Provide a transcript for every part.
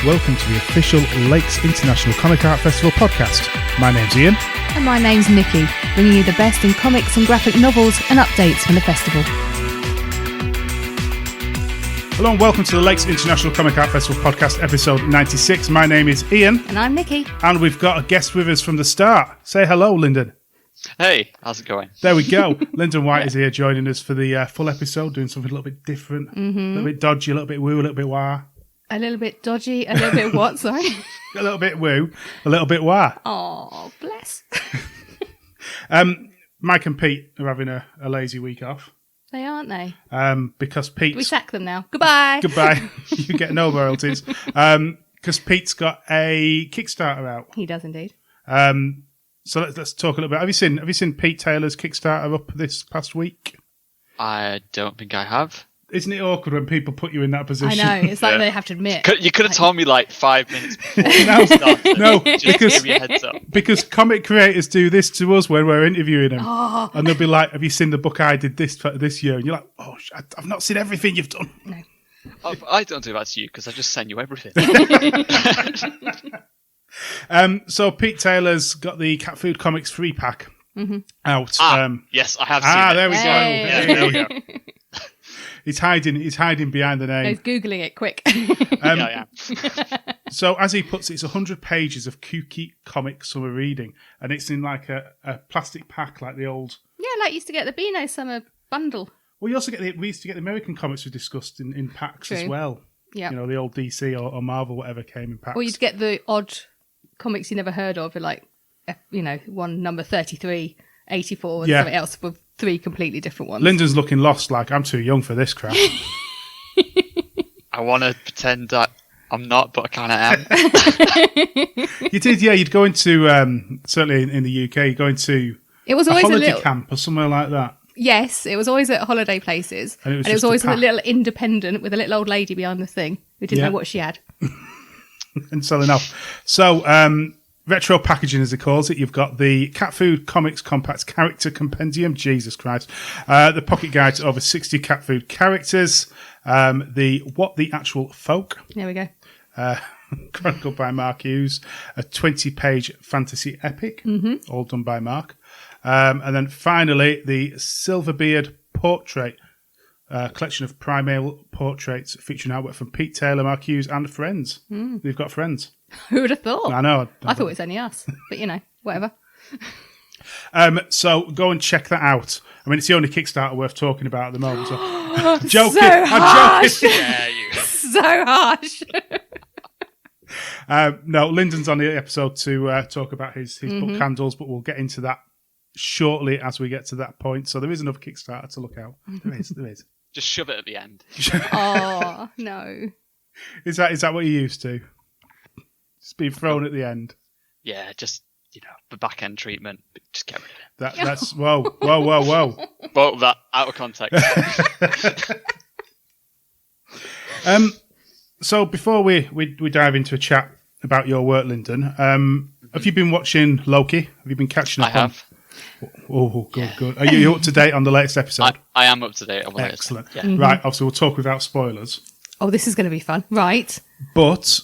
welcome to the official Lakes International Comic Art Festival podcast. My name's Ian. And my name's Nikki, bringing you the best in comics and graphic novels and updates from the festival. Hello and welcome to the Lakes International Comic Art Festival podcast, episode 96. My name is Ian. And I'm Nikki. And we've got a guest with us from the start. Say hello, Lyndon. Hey, how's it going? There we go. Lyndon White is here joining us for the full episode, doing something a little bit different, a little bit dodgy, a little bit woo, a little bit wah. A little bit dodgy, a little bit what, sorry? A little bit woo, a little bit wah. Oh, bless. Mike and Pete are having a lazy week off. They aren't they? Because Pete's... We sack them now. Goodbye. Goodbye. You get no royalties. Because Pete's got a Kickstarter out. He does indeed. So let's talk a little bit. Have you seen Pete Taylor's Kickstarter up this past week? I don't think I have. Isn't it awkward when people put you in that position? I know. It's like they have to admit. You could have told me like 5 minutes before. No, give me a heads up. Because comic creators do this to us when we're interviewing them. Oh. And they'll be like, have you seen the book I did this year? And you're like, oh, I've not seen everything you've done. No. I don't do that to you because I just send you everything. So Pete Taylor's got the Catfood Comics free pack out. Yes, I have seen it. There we go. Yeah, there we go. He's hiding behind the name. He's Googling it quick. Yeah. So as he puts it, it's 100 pages of kooky comic summer reading, and it's in like a plastic pack like the old... Yeah, like you used to get the Beano summer bundle. Well, we used to get the American comics we discussed in packs True. as well. Yeah. You know, the old DC or Marvel, whatever came in packs. Or you'd get the odd comics you never heard of, like, one number 33, 84, and something else with 3 completely different ones. Lyndon's looking lost, like, I'm too young for this crap. I want to pretend that I'm not, but I kind of am. You did, yeah. You'd go into, certainly in the UK, you'd go into it was a always holiday camp or somewhere like that. Yes, it was always at holiday places. And it was always a little independent with a little old lady behind the thing who didn't know what she had. And selling off. So, retro packaging, as he calls it. You've got the Catfood Comics Compact Character Compendium. Jesus Christ. The pocket guide to over 60 cat food characters. The What the Actual Folk. There we go. Chronicled by Mark Hughes. A 20-page fantasy epic. All done by Mark. And then finally, the Silverbeard Portrait. Collection of primal portraits featuring artwork from Pete Taylor, Mark Hughes, and friends. We've got friends. Who would have thought? I know. I thought it was only us, but whatever. So go and check that out. I mean, it's the only Kickstarter worth talking about at the moment. So. I'm joking. So harsh. Yeah, you. So harsh. No, Lyndon's on the episode to talk about his book handles, but we'll get into that shortly as we get to that point. So there is another Kickstarter to look out. There is. Just shove it at the end. Oh, no. Is that what you're used to? Just being thrown at the end? Yeah, just, the back end treatment. Just get rid of it. That's whoa. But that out of context. So before we dive into a chat about your work, Lyndon, have you been watching Loki? Have you been catching up? I have. Oh, good. Are you up to date on the latest episode? I am up to date on the latest. Excellent. Yeah. Right, obviously we'll talk without spoilers. Oh, this is going to be fun. Right. But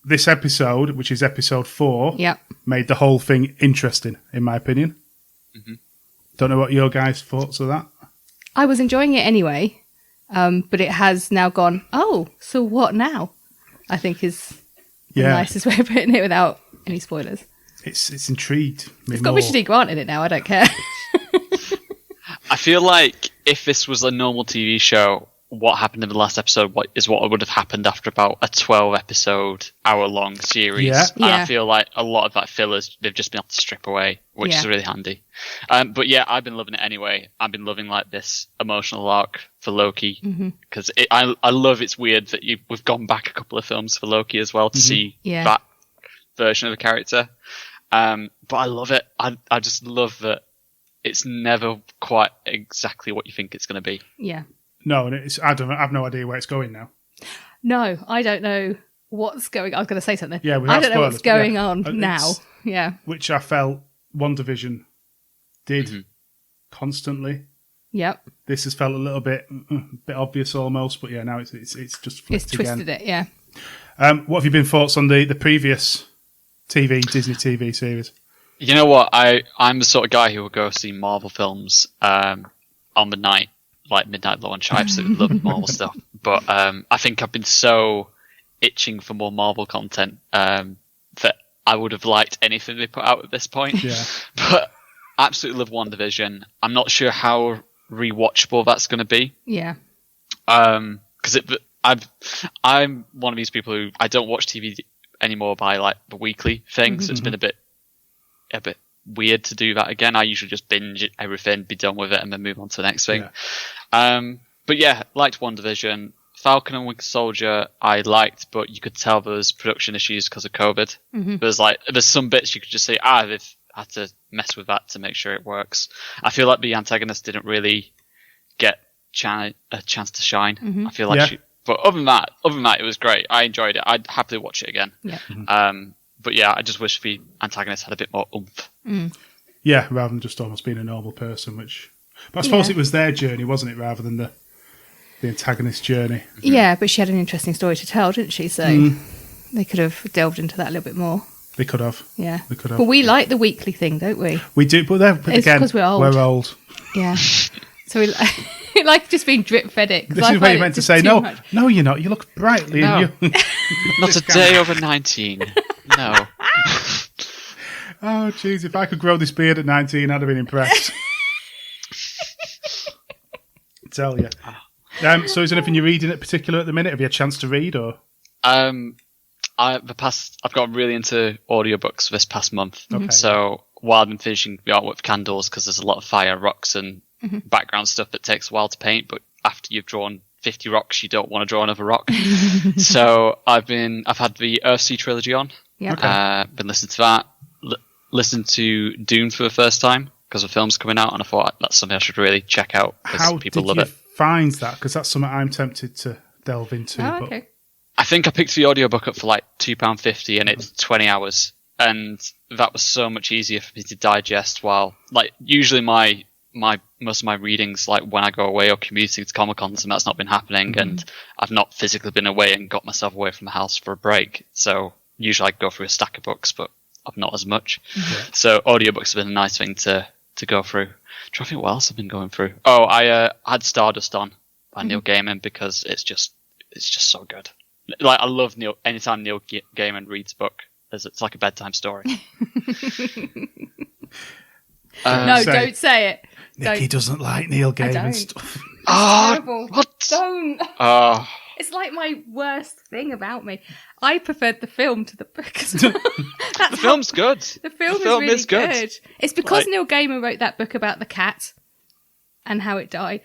this episode, which is episode 4, made the whole thing interesting, in my opinion. Don't know what your guys' thoughts of that. I was enjoying it anyway, but it has now gone, oh, so what now? I think is the nicest way of putting it without any spoilers. It's intrigued me It's got more. Richard E. Grant in it now, I don't care. I feel like if this was a normal TV show, what happened in the last episode what would have happened after about a 12-episode, hour-long series. Yeah. And I feel like a lot of that fillers, they've just been able to strip away, which is really handy. But yeah, I've been loving it anyway. I've been loving like this emotional arc for Loki because I love it's weird that we've gone back a couple of films for Loki as well to see that version of the character. But I love it. I just love that it's never quite exactly what you think it's going to be. Yeah. No, and I have no idea where it's going now. No, I don't know what's going on. I was going to say something. Yeah, I don't know what's going on now. Yeah. Which I felt WandaVision did constantly. Yep. This has felt a little bit obvious almost, but yeah, now it's just flipped It's twisted again. it, yeah. What have you been thoughts on the previous Disney TV series? You know what? I'm the sort of guy who will go see Marvel films on the night, like midnight launch. I absolutely love Marvel stuff. But I think I've been so itching for more Marvel content that I would have liked anything they put out at this point. Yeah. But absolutely love WandaVision. I'm not sure how rewatchable that's going to be. Yeah. Because I'm one of these people who I don't watch TV anymore by like the weekly thing, so it's been a bit weird to do that again. I usually just binge everything, be done with it, and then move on to the next thing. Yeah. But yeah, liked WandaVision. Falcon and Winter Soldier I liked, but you could tell there was production issues because of COVID. There's some bits you could just say, they've had to mess with that to make sure it works. I feel like the antagonist didn't really get a chance to shine. I feel like but other than that, it was great. I enjoyed it. I'd happily watch it again. Yeah. But yeah, I just wish the antagonist had a bit more oomph. Yeah, rather than just almost being a normal person, but I suppose it was their journey, wasn't it, rather than the antagonist's journey. Yeah, but she had an interesting story to tell, didn't she? So they could have delved into that a little bit more. They could have. Yeah. They could have. But we like the weekly thing, don't we? We do, but it's again, because we're old. Yeah. So we like just being drip fed it. This is where you're meant to say, no, you're not. You look brightly. No. Not a day over 19. No. Oh, jeez, if I could grow this beard at 19, I'd have been impressed. I tell you. So is there anything you're reading in particular at the minute? Have you had a chance to read, or? I've got really into audiobooks this past month. Okay. So while I've been finishing the artwork with candles, because there's a lot of fire, rocks, and background stuff that takes a while to paint, but after you've drawn 50 rocks, you don't want to draw another rock. So I've had the Earthsea trilogy on. Yeah. Okay. Been listening to that. Listened to Dune for the first time because the film's coming out, and I thought that's something I should really check out because people love it. How did you find that? Because that's something I'm tempted to delve into. Oh, okay. I think I picked the audiobook up for like £2.50 and it's 20 hours. And that was so much easier for me to digest while, like, usually most of my readings, like when I go away or commuting to Comic-Cons, and that's not been happening, and I've not physically been away and got myself away from the house for a break. So usually I go through a stack of books, but I've not as much. So audiobooks have been a nice thing to go through. I'm trying to think what else I've been going through. Oh, I had Stardust on by Neil Gaiman because it's just so good. Like, I love anytime Neil Gaiman reads a book, it's like a bedtime story. No, don't say it. Nikki doesn't like Neil Gaiman stuff. Terrible. What? Don't. It's like my worst thing about me. I preferred the film to the book as well. The film's good. The film is really good. It's because Neil Gaiman wrote that book about the cat and how it died.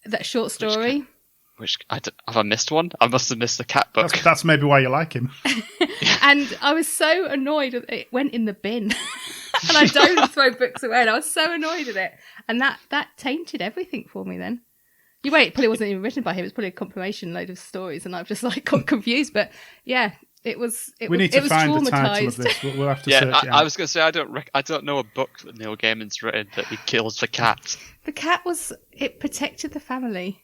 That short story. Have I missed one? I must have missed the cat book. That's maybe why you like him. And I was so annoyed that it went in the bin. And I don't throw books away. And I was so annoyed at it. And that tainted everything for me then. You wait, it probably wasn't even written by him. It was probably a compilation load of stories, and I've just like got confused. But yeah, it was. We need to find the title of this. We'll have to search it out. I was going to say I don't know a book that Neil Gaiman's written that he kills the cat. The cat it protected the family.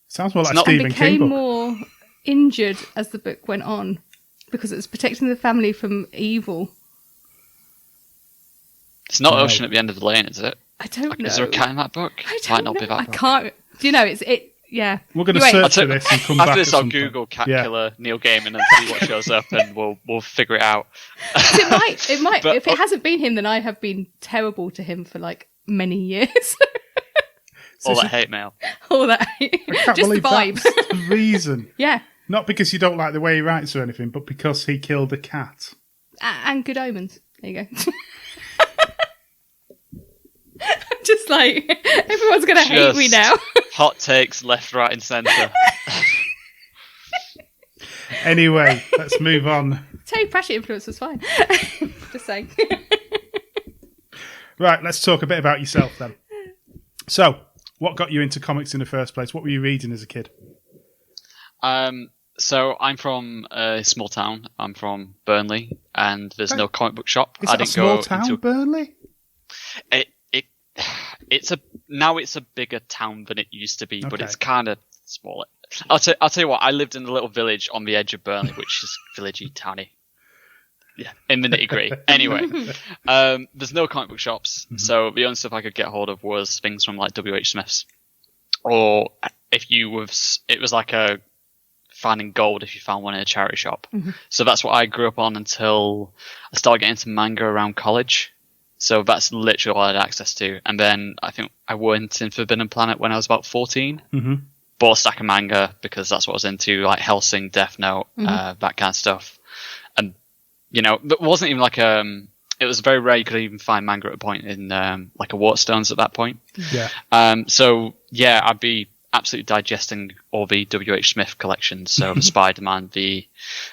Sounds more like Stephen King book. It became more injured as the book went on because it was protecting the family from evil. It's not Ocean at the End of the Lane, is it? I don't know. Is there a cat in that book? I don't Might not know. be that I book. can't. Do you know? Yeah. We're going to search for this and come back. After this, I'll point. Google cat killer Neil Gaiman and see what shows up, and we'll figure it out. It might. But, if it hasn't been him, then I have been terrible to him for like many years. All that hate mail. All that hate. I can't Just the believe vibe. that's the reason. Yeah. Not because you don't like the way he writes or anything, but because he killed a cat. And Good Omens. There you go. I'm just like, everyone's going to hate me now. Hot takes left, right and centre. Anyway, let's move on. Terry Pratchett influence was fine. Just saying. Right, let's talk a bit about yourself then. So, what got you into comics in the first place? What were you reading as a kid? So I'm from a small town. I'm from Burnley, and there's no comic book shop. Is it a small town, Burnley? It's a bigger town than it used to be, but it's kind of small. I'll tell you what. I lived in a little village on the edge of Burnley, which is villagey, towny. Yeah, in the nitty gritty. Anyway, there's no comic book shops, so the only stuff I could get hold of was things from like W.H. Smith's, or if you was, it was like a finding gold if you found one in a charity shop. So that's what I grew up on until I started getting into manga around college. So that's literally all I had access to. And then I think I went in Forbidden Planet when I was about 14. Bought a stack of manga because that's what I was into, like Hellsing, Death Note, that kind of stuff. And you know, it wasn't even like it was very rare you could even find manga at a point in like a Waterstones at that point. Yeah. So yeah, I'd be absolutely digesting all the W.H. Smith collections, so the Spider-Man, the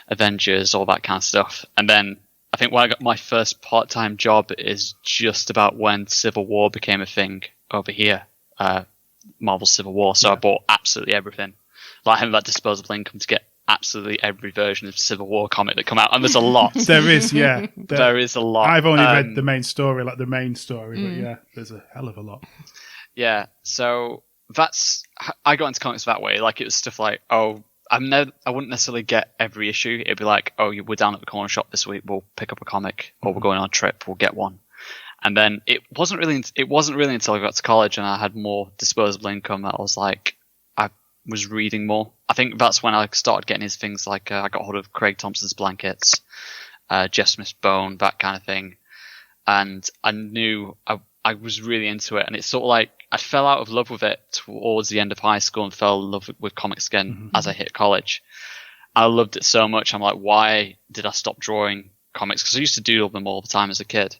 Avengers, all that kind of stuff. And then I think when I got my first part-time job is just about when Civil War became a thing over here, Marvel Civil War. So I bought absolutely everything. Like having that disposable income to get absolutely every version of Civil War comic that come out, and there's a lot. There is, yeah. There is a lot. I've only read the main story, but yeah, there's a hell of a lot. Yeah, so I got into comics that way. Like it was stuff like, I wouldn't necessarily get every issue. It'd be like, we're down at the corner shop this week, we'll pick up a comic, or we're going on a trip, we'll get one. And then it wasn't really until I got to college and I had more disposable income that I was like, I was reading more. I think that's when I started getting into things like I got hold of Craig Thompson's Blankets, Jeff Smith's Bone, that kind of thing. And I knew I was really into it, and it's sort of like I fell out of love with it towards the end of high school and fell in love with comics again as I hit college. I loved it so much. I'm like, why did I stop drawing comics? Because I used to doodle them all the time as a kid.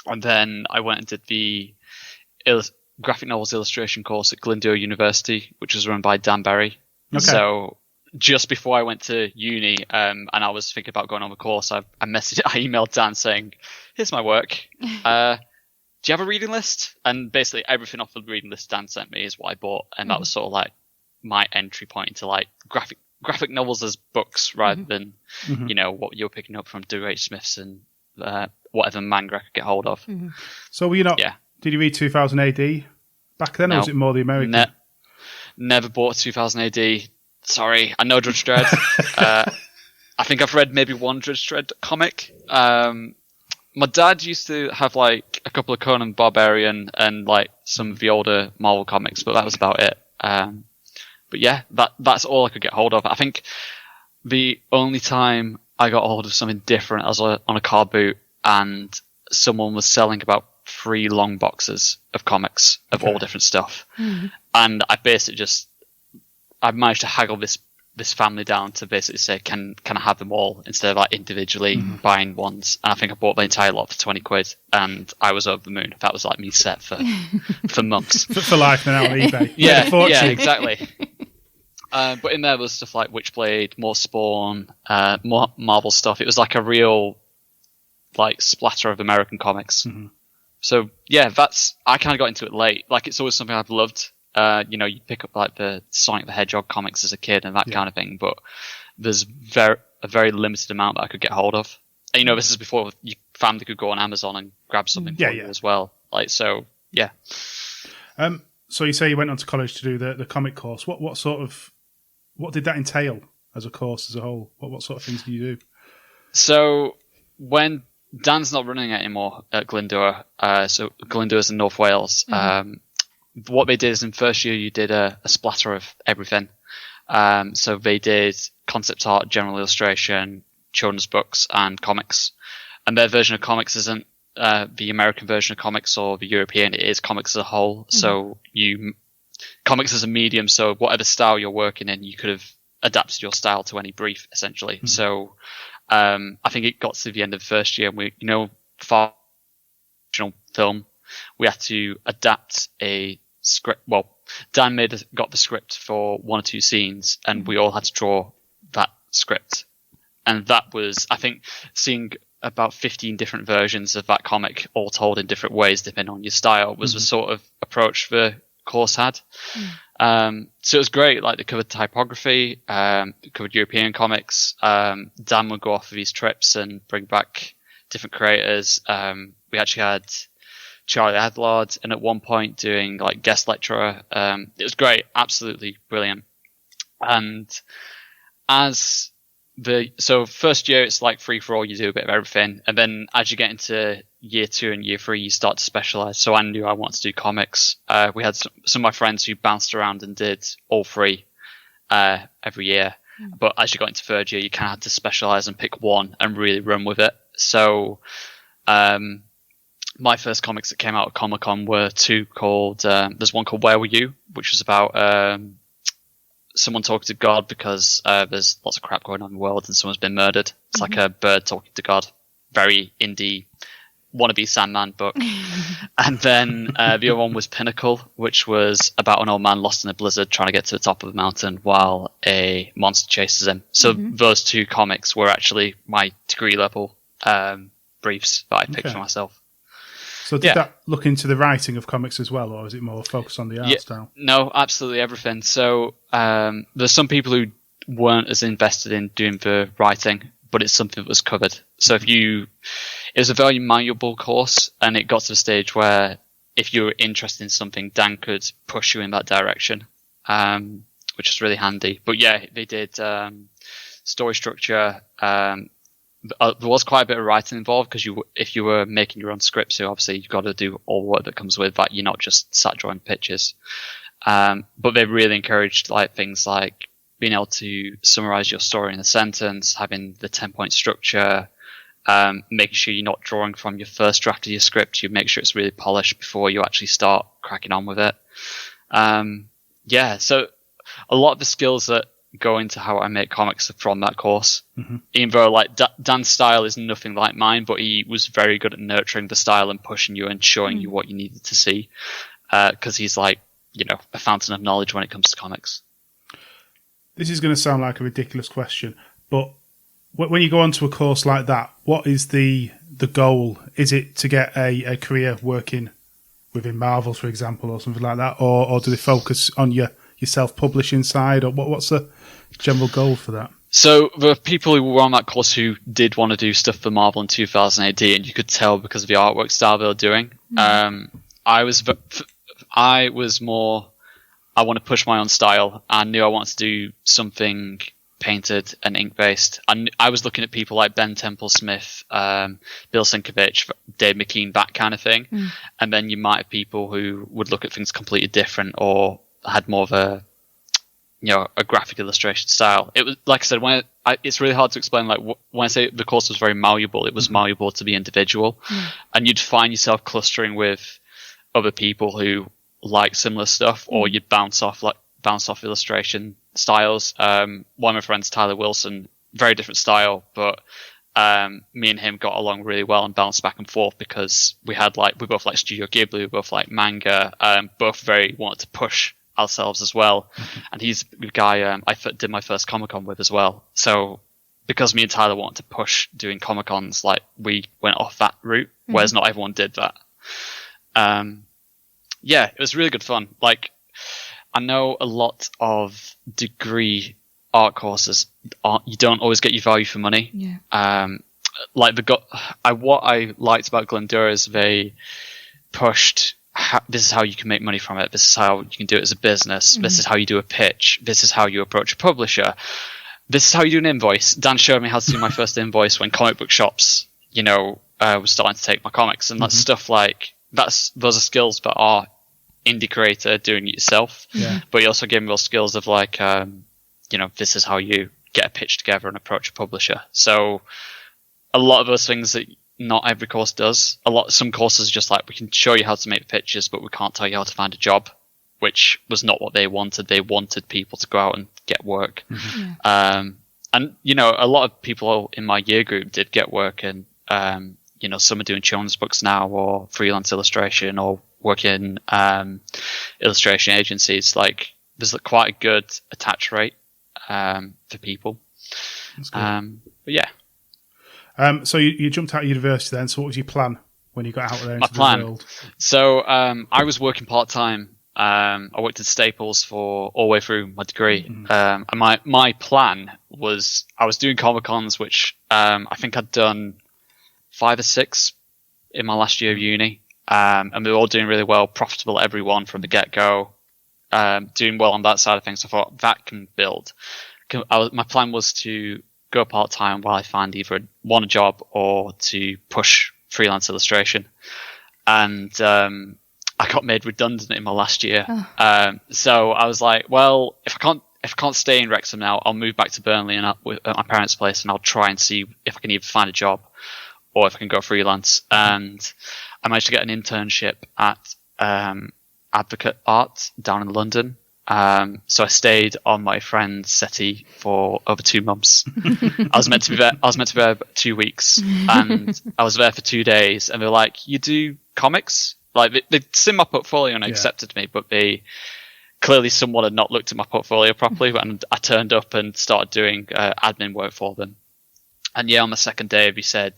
And then I went and did the graphic novels illustration course at Glyndŵr University, which was run by Dan Berry. Okay. So just before I went to uni, and I was thinking about going on the course, I emailed Dan saying, here's my work. Do you have a reading list? And basically everything off the reading list Dan sent me is what I bought. And that was sort of like my entry point into like graphic novels as books rather than, you know, what you're picking up from W.H. Smith's and whatever manga I could get hold of. So were you not, did you read 2000 AD back then, or was it more the American? Never bought 2000 AD. Sorry, I know Judge Dredd. I think I've read maybe one Judge Dredd comic. My dad used to have like a couple of Conan Barbarian and like some of the older Marvel comics, but that was about it. But yeah, that's all I could get hold of. I think the only time I got hold of something different, I was on a car boot and someone was selling about 3 long boxes of comics of all different stuff. And I basically I managed to haggle this family down to basically say, can I have them all instead of like individually buying ones? And I think I bought the entire lot for 20 quid and I was over the moon. That was like me set for months. For life now on eBay. Yeah, exactly. But in there was stuff like Witchblade, more Spawn, more Marvel stuff. It was like a real like splatter of American comics. So yeah, I kind of got into it late. Like it's always something I've loved. You know, you pick up like the Sonic the Hedgehog comics as a kid and that kind of thing, but there's a very limited amount that I could get hold of. And, you know, this is before your family could go on Amazon and grab something for you as well. Like, so, yeah. So you say you went on to college to do the comic course. What did that entail as a course as a whole? What sort of things do you do? So when Dan's not running it anymore at Glyndŵr, so Glyndŵr is in North Wales, what they did is in first year you did a splatter of everything. So they did concept art, general illustration, children's books, and comics. And their version of comics isn't the American version of comics or the European. It is comics as a whole. So comics as a medium. So whatever style you're working in, you could have adapted your style to any brief, essentially. So I think it got to the end of the first year. For original film, we had to adapt a script. Well, Dan got the script for 1 or 2 scenes, and we all had to draw that script. And that was, I think, seeing about 15 different versions of that comic, all told in different ways depending on your style, was the sort of approach the course had. So it was great. Like, they covered typography, covered European comics. Dan would go off of these trips and bring back different creators. We actually had Charlie Adlard, and at one point doing like guest lecturer. It was great, absolutely brilliant. And so first year it's like free for all, you do a bit of everything, and then as you get into year 2 and year 3 you start to specialize. So I knew I wanted to do comics. We had some of my friends who bounced around and did all 3 every year, but as you got into third year you kind of had to specialize and pick one and really run with it. So my first comics that came out at Comic-Con were 2 called there's one called Where Were You, which was about someone talking to God because there's lots of crap going on in the world and someone's been murdered. It's like a bird talking to God. Very indie, wannabe Sandman book. And then the other one was Pinnacle, which was about an old man lost in a blizzard trying to get to the top of a mountain while a monster chases him. So those 2 comics were actually my degree level briefs that I picked for myself. So did that look into the writing of comics as well, or is it more focused on the art style? No, absolutely everything. So there's some people who weren't as invested in doing the writing, but it's something that was covered. So it was a very malleable course, and it got to the stage where if you were interested in something, Dan could push you in that direction, which is really handy. But yeah, they did story structure. There was quite a bit of writing involved because if you were making your own scripts, so obviously you've got to do all the work that comes with that. You're not just sat drawing pictures. But they really encouraged things like being able to summarize your story in a sentence, having the 10-point structure, making sure you're not drawing from your first draft of your script. You make sure it's really polished before you actually start cracking on with it. So a lot of the skills that go into how I make comics from that course. Even though Dan's style is nothing like mine, but he was very good at nurturing the style and pushing you and showing you what you needed to see, because he's a fountain of knowledge when it comes to comics. This is going to sound like a ridiculous question, but when you go onto a course like that, what is the goal? Is it to get a career working within Marvel, for example, or something like that, or do they focus on your self-publishing side, or what's the general goal for that? So the people who were on that course who did want to do stuff for Marvel in 2000 AD, and you could tell because of the artwork style they were doing. I was more, I want to push my own style. I knew I wanted to do something painted and ink-based. I was looking at people like Ben Temple-Smith, Bill Sienkiewicz, Dave McKean, that kind of thing. And then you might have people who would look at things completely different or had more of a graphic illustration style. It was, like I said, it's really hard to explain. When I say the course was very malleable, it was malleable to be individual, and you'd find yourself clustering with other people who like similar stuff, or you'd bounce off illustration styles. One of my friends, Tyler Wilson, very different style, but me and him got along really well and bounced back and forth because we both like Studio Ghibli, we both like manga, both very wanted to push ourselves as well. And he's the guy I did my first Comic-Con with as well. So because me and Tyler wanted to push doing Comic-Cons, we went off that route, whereas not everyone did that. It was really good fun. I know a lot of degree art courses, you don't always get your value for money. What I liked about Glendura is they pushed, this is how you can make money from it. This is how you can do it as a business. This is how you do a pitch. This is how you approach a publisher. This is how you do an invoice. Dan showed me how to do my first invoice when comic book shops, was starting to take my comics, and that's stuff those are skills that are indie creator doing it yourself. But he also gave me those skills of this is how you get a pitch together and approach a publisher. So a lot of those things that not every course does. Some courses are just we can show you how to make pictures, but we can't tell you how to find a job, which was not what they wanted. They wanted people to go out and get work. And a lot of people in my year group did get work, and some are doing children's books now, or freelance illustration, or working illustration agencies. There's quite a good attach rate for people. But yeah. So you jumped out of university then. So what was your plan when you got out there into the world? So I was working part-time. I worked at Staples all the way through my degree. And my plan was, I was doing Comic-Cons, which I think I'd done 5 or 6 in my last year of uni. And we were all doing really well, profitable, everyone from the get-go. doing well on that side of things. I thought that can build. My plan was to go part-time while I find either a job or to push freelance illustration. And I got made redundant in my last year. So I was like, well, if I can't stay in Wrexham now, I'll move back to Burnley and at my parents' place, and I'll try and see if I can either find a job or if I can go freelance. And I managed to get an internship at Advocate Art down in London. So I stayed on my friend's settee for over 2 months. I was meant to be there 2 weeks, and I was there for 2 days. And they're like, "You do comics?" Like they'd seen my portfolio and accepted me, but clearly someone had not looked at my portfolio properly. And I turned up and started doing admin work for them. And on the second day, they said,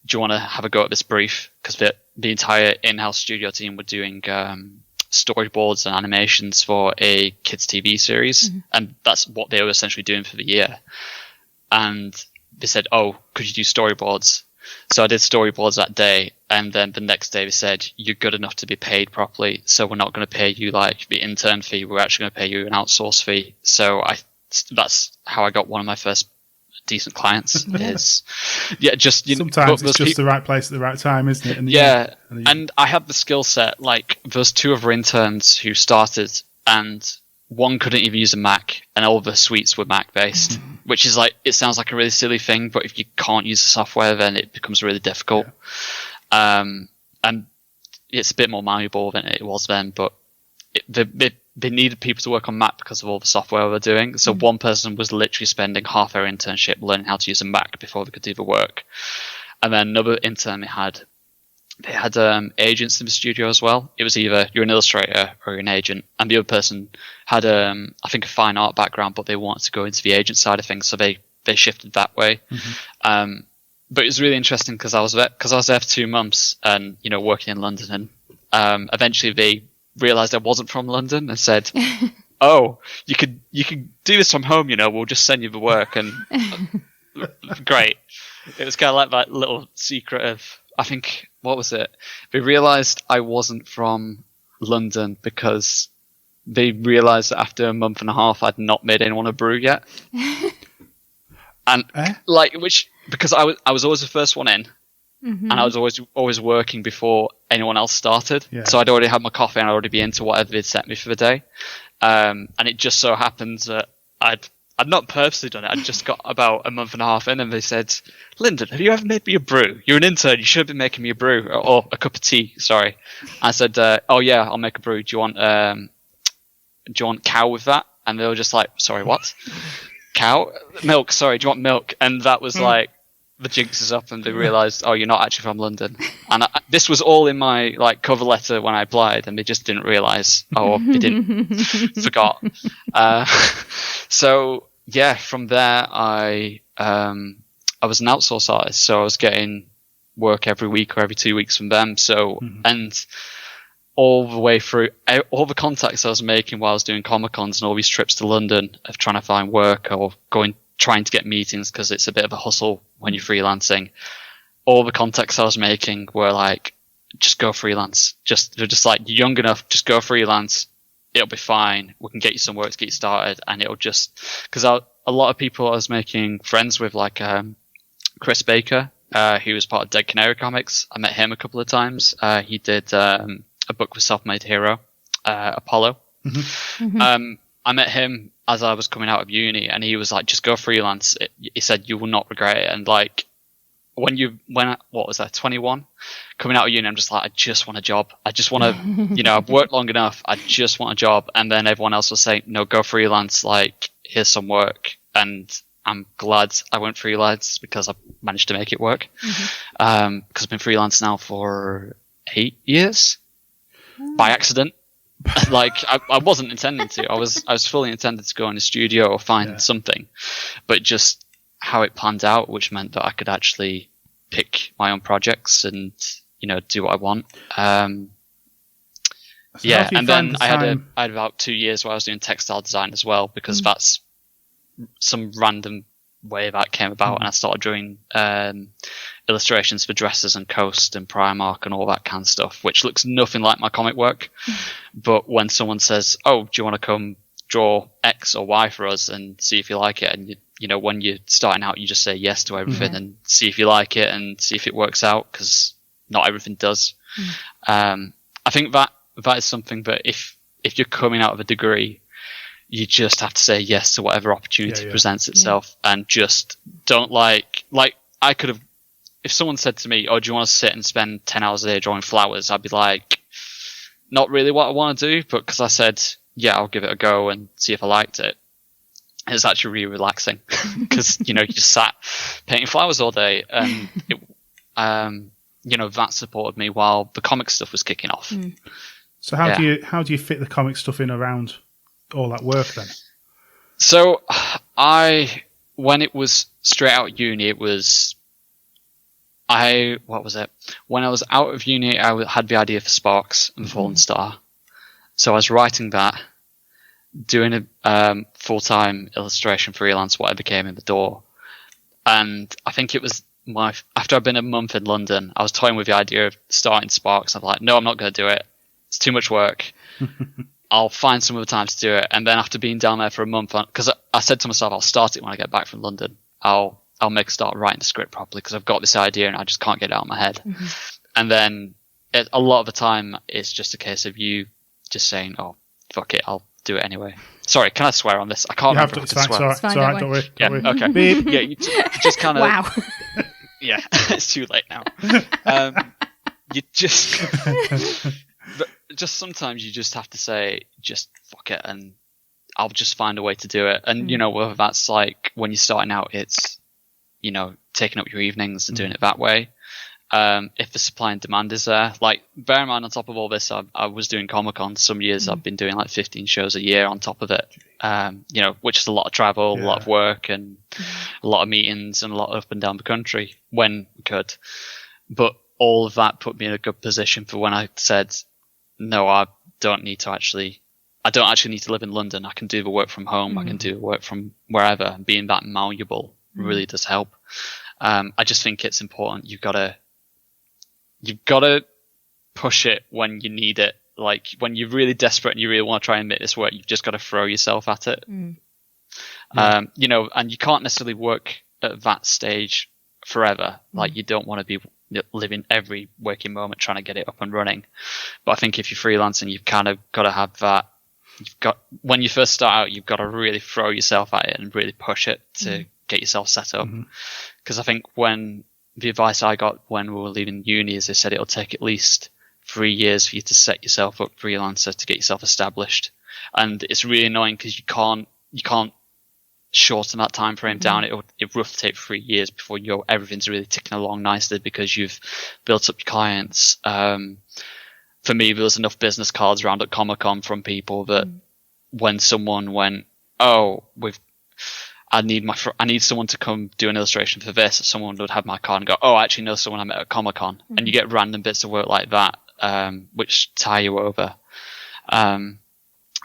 "Do you want to have a go at this brief?" Because the entire in-house studio team were doing storyboards and animations for a kids TV series, and that's what they were essentially doing for the year. And they said, "Oh, could you do storyboards?" So I did storyboards that day, and then the next day they said, "You're good enough to be paid properly, so we're not going to pay you like the intern fee. We're actually going to pay you an outsource fee." So that's how I got one of my first decent clients. Sometimes it's just the right place at the right time, isn't it? And I had the skill set. Like, there's 2 other interns who started, and one couldn't even use a Mac, and all the suites were Mac based, which is like, it sounds like a really silly thing, but if you can't use the software, then it becomes really difficult. And it's a bit more malleable than it was then, but they needed people to work on Mac because of all the software they're doing. So one person was literally spending half their internship learning how to use a Mac before they could do the work. And then another intern they had agents in the studio as well. It was either you're an illustrator or you're an agent. And the other person had, I think, a fine art background, but they wanted to go into the agent side of things. So they shifted that way. But it was really interesting because I was there for 2 months and, working in London. And eventually they realized I wasn't from London and said, "Oh, you could do this from home, we'll just send you the work." And great. It was kind of like that little secret of, I think, what was it? They realized I wasn't from London because they realized that after a month and a half I'd not made anyone a brew yet. And because I was always the first one in. And I was always working before anyone else started. So I'd already had my coffee and I'd already be into whatever they'd set me for the day. And it just so happens that I'd not purposely done it. I'd just got about a month and a half in, and they said, "Lyndon, have you ever made me a brew? You're an intern. You should have been making me a brew or a cup of tea." Sorry. I said, "Oh yeah, I'll make a brew. Do you want cow with that?" And they were just like, "Sorry, what? Cow? Milk? Sorry, do you want milk?" And that was like, the jinx is up, and they realised, "Oh, you're not actually from London." And this was all in my cover letter when I applied, and they just didn't realise. Oh, they didn't forgot. So from there I was an outsource artist, so I was getting work every week or every 2 weeks from them. So and all the way through, all the contacts I was making while I was doing Comic-Cons and all these trips to London of trying to find work or trying to get meetings, because it's a bit of a hustle when you're freelancing. All the contacts I was making were like, "Just go freelance. They're just like, you're young enough, just go freelance. It'll be fine. We can get you some work to get you started." And it'll just, because a lot of people I was making friends with, like Chris Baker, who was part of Dead Canary Comics. I met him a couple of times. He did a book with Self-Made Hero, Apollo. I met him as I was coming out of uni, and he was like, "Just go freelance." He said, "You will not regret it." And like, what was that, 21? Coming out of uni, I'm just like, I just want a job. I just want to, I've worked long enough. I just want a job. And then everyone else was saying, "No, go freelance. Like, here's some work." And I'm glad I went freelance because I managed to make it work. Because I've been freelance now for 8 years by accident. Like, I wasn't intending to. I was fully intended to go in a studio or find something, but just how it panned out, which meant that I could actually pick my own projects and do what I want. And then I had about 2 years where I was doing textile design as well, because that's some random way that came about, and I started doing illustrations for dresses and Coast and Primark and all that kind of stuff, which looks nothing like my comic work. But when someone says, "Oh, do you want to come draw X or Y for us and see if you like it?" and you know, when you're starting out, you just say yes to everything and see if you like it and see if it works out, because not everything does. I think that is something that if you're coming out of a degree, you just have to say yes to whatever opportunity presents itself, and just don't like I could have, if someone said to me, "Oh, do you want to sit and spend 10 hours a day drawing flowers?" I'd be like, not really what I want to do, but because I said, yeah, I'll give it a go and see if I liked it, it's actually really relaxing, because, you know, you just sat painting flowers all day, and it, you know, that supported me while the comic stuff was kicking off. So how do you fit the comic stuff in around all that work then? So when it was straight out of uni, it was what was it? When I was out of uni, I had the idea for Sparks and Fallen Star. So I was writing that, doing a full-time illustration freelance, whatever came in the door. And I think it was after I'd been a month in London, I was toying with the idea of starting Sparks. I'm like, no, I'm not going to do it. It's too much work. I'll find some other time to do it. And then after being down there for a month, because I said to myself, I'll start it when I get back from London. I'll start writing the script properly, because I've got this idea and I just can't get it out of my head. And then a lot of the time, it's just a case of you just saying, "Oh, fuck it, I'll do it anyway." Sorry, can I swear on this? I can't remember if I can swear. It's all right, don't worry. Yeah, okay. Beep. Yeah, you just kind of... Wow. Yeah, it's too late now. You just... But just sometimes you just have to say, just fuck it, and I'll just find a way to do it. And, you know, whether that's like when you're starting out, it's, you know, taking up your evenings and doing it that way. If the supply and demand is there, like, bear in mind, on top of all this, I was doing Comic-Con. Some years I've been doing like 15 shows a year on top of it, you know, which is a lot of travel, a lot of work, and a lot of meetings, and a lot up and down the country when we could. But all of that put me in a good position for when I said, no, I don't actually need to live in London. I can do the work from home. I can do the work from wherever. Being that malleable really does help. I just think it's important. You've got to push it when you need it. Like, when you're really desperate and you really want to try and make this work, you've just got to throw yourself at it. You know, and you can't necessarily work at that stage forever. Like, you don't want to be living every waking moment trying to get it up and running. But I think if you're freelancing, you've kind of got to have that. When you first start out, you've got to really throw yourself at it and really push it to get yourself set up. Because I think the advice I got when we were leaving uni is they said it'll take at least 3 years for you to set yourself up freelancer, to get yourself established. And it's really annoying because you can't shorten that time frame down. It roughly take 3 years before everything's really ticking along nicely, because you've built up your clients. For me, there was enough business cards around at Comic-Con from people that when someone went, "Oh, I need someone to come do an illustration for this," someone would have my card and go, "Oh, I actually know someone I met at Comic-Con." And you get random bits of work like that, which tie you over.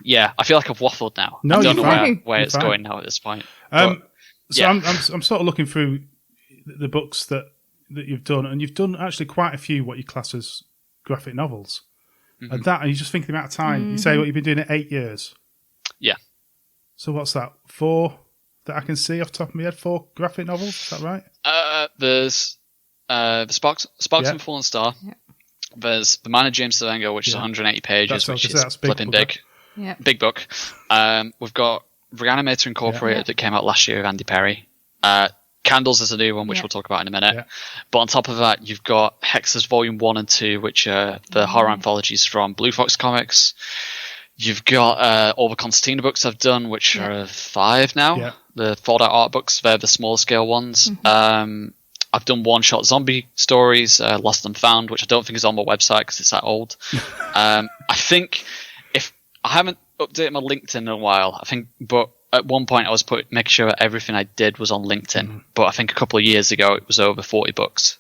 Yeah, I feel like I've waffled now. I don't know where it's going now at this point. I'm sort of looking through the books that you've done, and you've done actually quite a few what you class as graphic novels. And you just think the amount of time. You say what you've been doing it 8 years. Yeah. So what's that? 4 that I can see off the top of my head? 4 graphic novels? Is that right? There's the Sparks and Fallen Star. Yeah. There's the Mind of James Svengal, which is 180 pages, which is flipping big. Yeah. Big book. We've got Reanimator Incorporated that came out last year with Andy Perry. Candles is a new one, which we'll talk about in a minute. Yeah. But on top of that, you've got Hexes Volume 1 and 2, which are the horror anthologies from Blue Fox Comics. You've got all the Constantina books I've done, which are 5 now. Yeah. The thought out art books, they're the small scale ones. I've done one-shot zombie stories, Lost and Found, which I don't think is on my website because it's that old. I think I haven't updated my LinkedIn in a while, but at one point I was making sure that everything I did was on LinkedIn. But I think a couple of years ago it was over 40 books.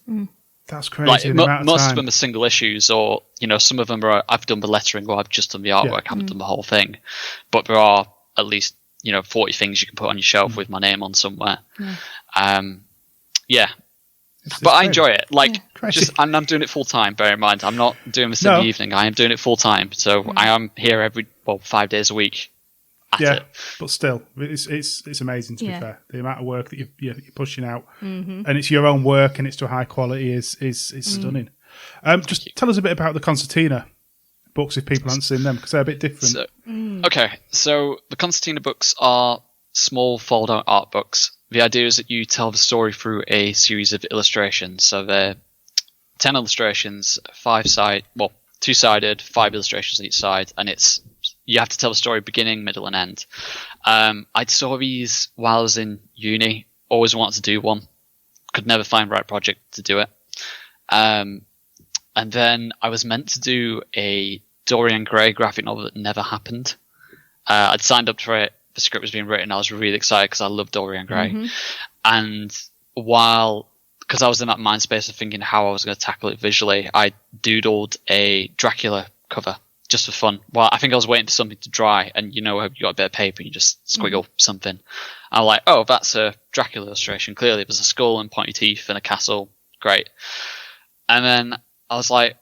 That's crazy. Like, most of them are single issues, or some of them are I've done the lettering or I've just done the artwork. I haven't done the whole thing, but there are at least 40 things you can put on your shelf with my name on somewhere. But I enjoy it. And I'm doing it full time. Bear in mind, I'm not doing this in the evening. I am doing it full time. So I am here 5 days a week. At it. But still, it's amazing to be fair. The amount of work that you're pushing out, and it's your own work, and it's to high quality is stunning. Just tell us a bit about the Concertina books if people haven't seen them, because they're a bit different. So the Concertina books are small fold-out art books. The idea is that you tell the story through a series of illustrations. So they're 10 illustrations, two-sided, 5 illustrations on each side, and you have to tell the story beginning, middle, and end. I saw these while I was in uni. Always wanted to do one. Could never find the right project to do it. And then I was meant to do a Dorian Gray graphic novel that never happened. I'd signed up for it. The script was being written. I was really excited because I love Dorian Gray. And because I was in that mind space of thinking how I was going to tackle it visually, I doodled a Dracula cover just for fun. Well, I think I was waiting for something to dry, and you got a bit of paper and you just squiggle something. I'm like, oh, that's a Dracula illustration. Clearly it was a skull and pointy teeth and a castle. Great. And then I was like,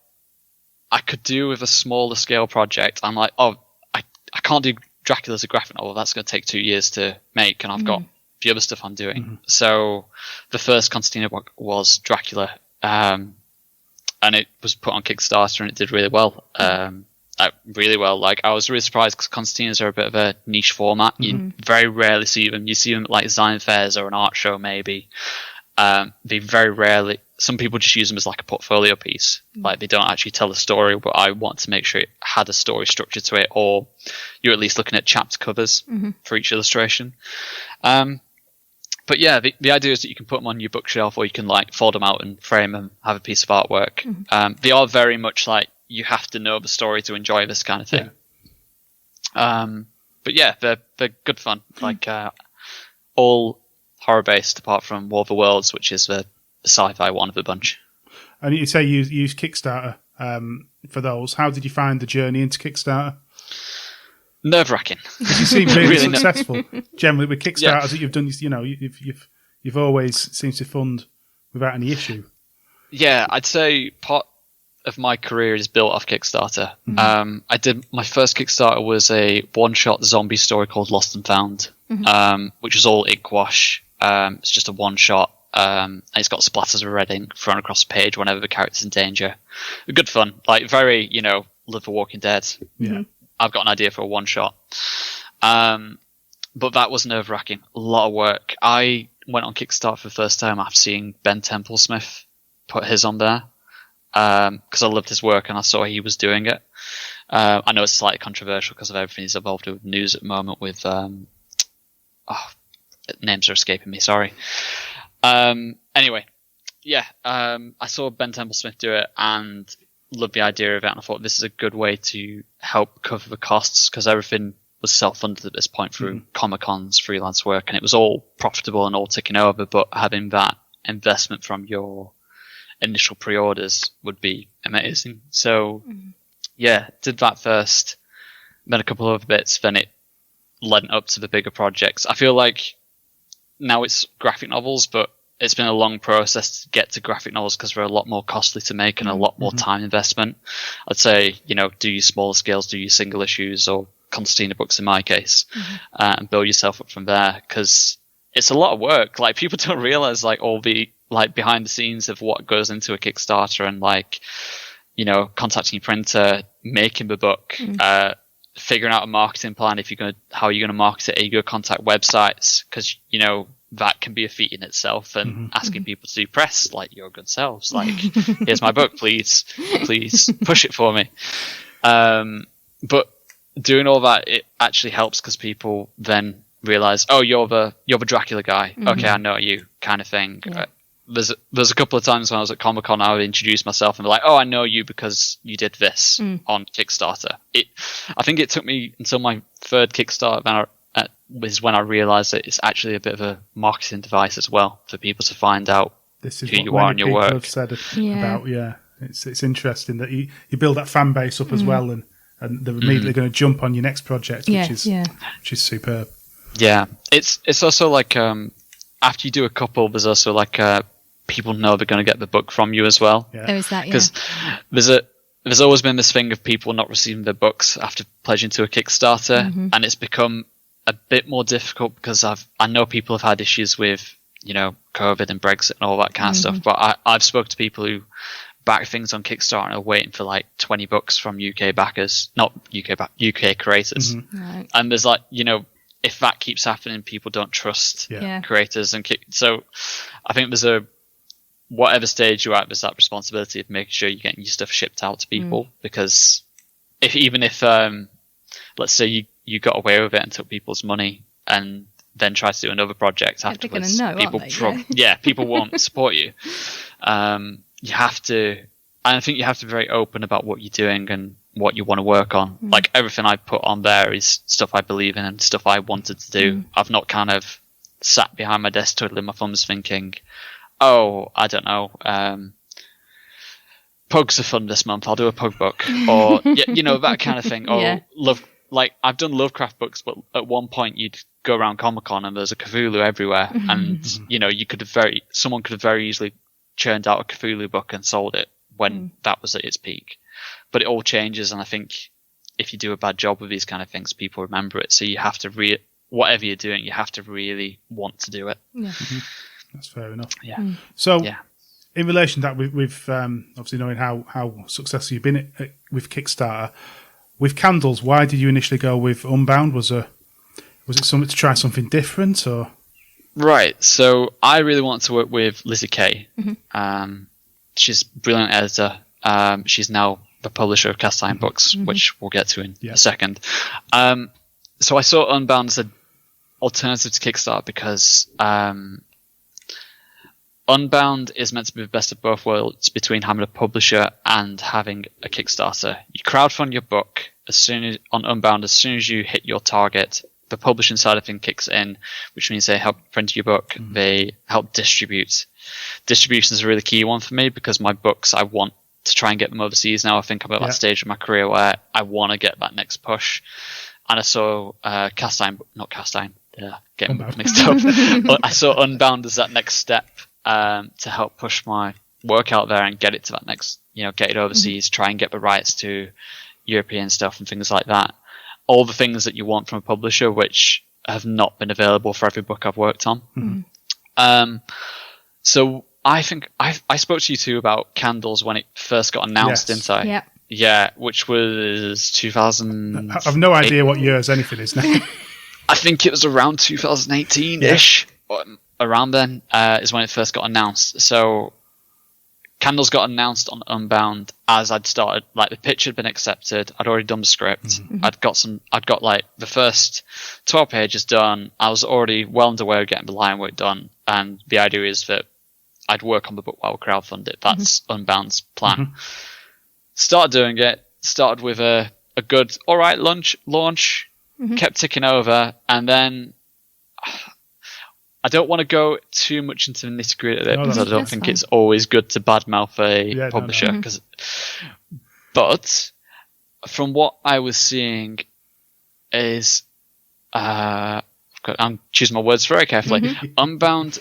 I could do with a smaller scale project. I'm like, oh, I can't do Dracula as a graphic novel. That's going to take 2 years to make, and I've got the other stuff I'm doing. So the first Concertina book was Dracula, and it was put on Kickstarter, and it did really well. Really well. Like, I was really surprised because Concertinas are a bit of a niche format. You very rarely see them. You see them at like design fairs or an art show maybe. They very rarely. Some people just use them as like a portfolio piece. Like, they don't actually tell a story, but I want to make sure it had a story structure to it, or you're at least looking at chapter covers for each illustration. But yeah, the idea is that you can put them on your bookshelf, or you can like fold them out and frame them, have a piece of artwork. They are very much like, you have to know the story to enjoy this kind of thing. But yeah, they're good fun. Like, all horror based apart from War of the Worlds, which is the sci-fi one of the bunch. And you say you use Kickstarter for those. How did you find the journey into Kickstarter? Nerve-wracking. Because you seem really successful generally with Kickstarters that you've done. You've always seemed to fund without any issue. Yeah, I'd say part of my career is built off Kickstarter. I did my first Kickstarter was a one-shot zombie story called Lost and Found, which is all ink wash. It's just a one-shot. And it's got splatters of red ink thrown across the page whenever the character's in danger. Good fun, like very, Live for Walking Dead. I've got an idea for a one-shot. But that was nerve-wracking. A lot of work. I went on Kickstarter for the first time after seeing Ben Templesmith put his on there. Because I loved his work and I saw he was doing it. I know it's slightly controversial because of everything he's involved with news at the moment with... names are escaping me, sorry. Anyway, I saw Ben Templesmith do it and loved the idea of it, and I thought this is a good way to help cover the costs, because everything was self-funded at this point through Comic-Con's freelance work, and it was all profitable and all ticking over, but having that investment from your initial pre-orders would be amazing. So did that first, then a couple of other bits, then it led up to the bigger projects. I feel like now it's graphic novels, but it's been a long process to get to graphic novels because they're a lot more costly to make and a lot more time investment. I'd say, do your smaller scales, do your single issues or Concertina books in my case, and build yourself up from there, because it's a lot of work. Like, people don't realize like all the like behind the scenes of what goes into a Kickstarter, and like, contacting your printer, making the book, figuring out a marketing plan. How you're going to market it, are you going to contact websites? Because that can be a feat in itself, and asking people to do press like your good selves, like, here's my book, please push it for me. But doing all that, it actually helps because people then realize, oh, you're the Dracula guy. Okay, I know you, kind of thing. There's a couple of times when I was at Comic-Con, I would introduce myself and be like, oh, I know you because you did this on Kickstarter. I think it took me until my third Kickstarter was when I realized that it's actually a bit of a marketing device as well for people to find out this is who you are and your work. Have said about, it's interesting that you build that fan base up as well, and they're immediately going to jump on your next project, which is superb. Yeah, it's also like after you do a couple, there's also like people know they're going to get the book from you as well. Yeah. There is that, Because there's always been this thing of people not receiving their books after pledging to a Kickstarter, and it's become a bit more difficult because I know people have had issues with, you know, COVID and Brexit and all that kind of stuff, but I've spoken to people who back things on Kickstarter and are waiting for like 20 bucks from UK backers, not UK creators. Right. And there's like, you know, if that keeps happening, people don't trust Yeah. creators. So I think whatever stage you're at, there's that responsibility of making sure you're getting your stuff shipped out to people, because even if let's say you got away with it and took people's money and then try to do another project afterwards, they're gonna know, people aren't they? people won't support you. You have to, and I think you have to be very open about what you're doing and what you want to work on. Like everything I put on there is stuff I believe in and stuff I wanted to do. I've not kind of sat behind my desk twiddling my thumbs thinking, oh, I don't know, pugs are fun this month, I'll do a pug book, or you know, that kind of thing. Or like I've done Lovecraft books, but at one point you'd go around Comic-Con and there's a Cthulhu everywhere, and you know, someone could have very easily churned out a Cthulhu book and sold it when that was at its peak. But it all changes, and I think if you do a bad job with these kind of things, people remember it. So you have to whatever you're doing, you have to really want to do it. Yeah. That's fair enough. Yeah. So, in relation to that, with obviously knowing how successful you've been with Kickstarter, with candles, why did you initially go with Unbound? Was it something to try something different, or? Right. So I really want to work with Lizzie Kay. She's a brilliant editor. She's now the publisher of Cast Iron Books, which we'll get to in a second. So I saw Unbound as an alternative to Kickstarter because Unbound is meant to be the best of both worlds between having a publisher and having a Kickstarter. You crowdfund your book on Unbound as soon as you hit your target. The publishing side of things kicks in, which means they help print your book. They help distribute. Distribution is a really key one for me because my books, I want to try and get them overseas now. I think I'm at that stage of my career where I want to get that next push. And I saw getting mixed up. I saw Unbound as that next step to help push my work out there and get it to that next, get it overseas, try and get the rights to European stuff and things like that. All the things that you want from a publisher, which have not been available for every book I've worked on. So I think I spoke to you too about Candles when it first got announced, didn't I? Yeah. Yeah, which was 2000. I've no idea what years anything is now. I think it was around 2018-ish. Around then is when it first got announced. So Candles got announced on Unbound as I'd started. Like the pitch had been accepted. I'd already done the script. I'd got like the first 12 pages done. I was already well underway with getting the line work done. And the idea is that I'd work on the book while we crowdfund it. That's Unbound's plan. Started doing it. Started with a good, all right, launch. Kept ticking over, and then I don't want to go too much into the nitty gritty of it because I don't think it's always good to badmouth a publisher. But from what I was seeing, is I'm choosing my words very carefully. Unbound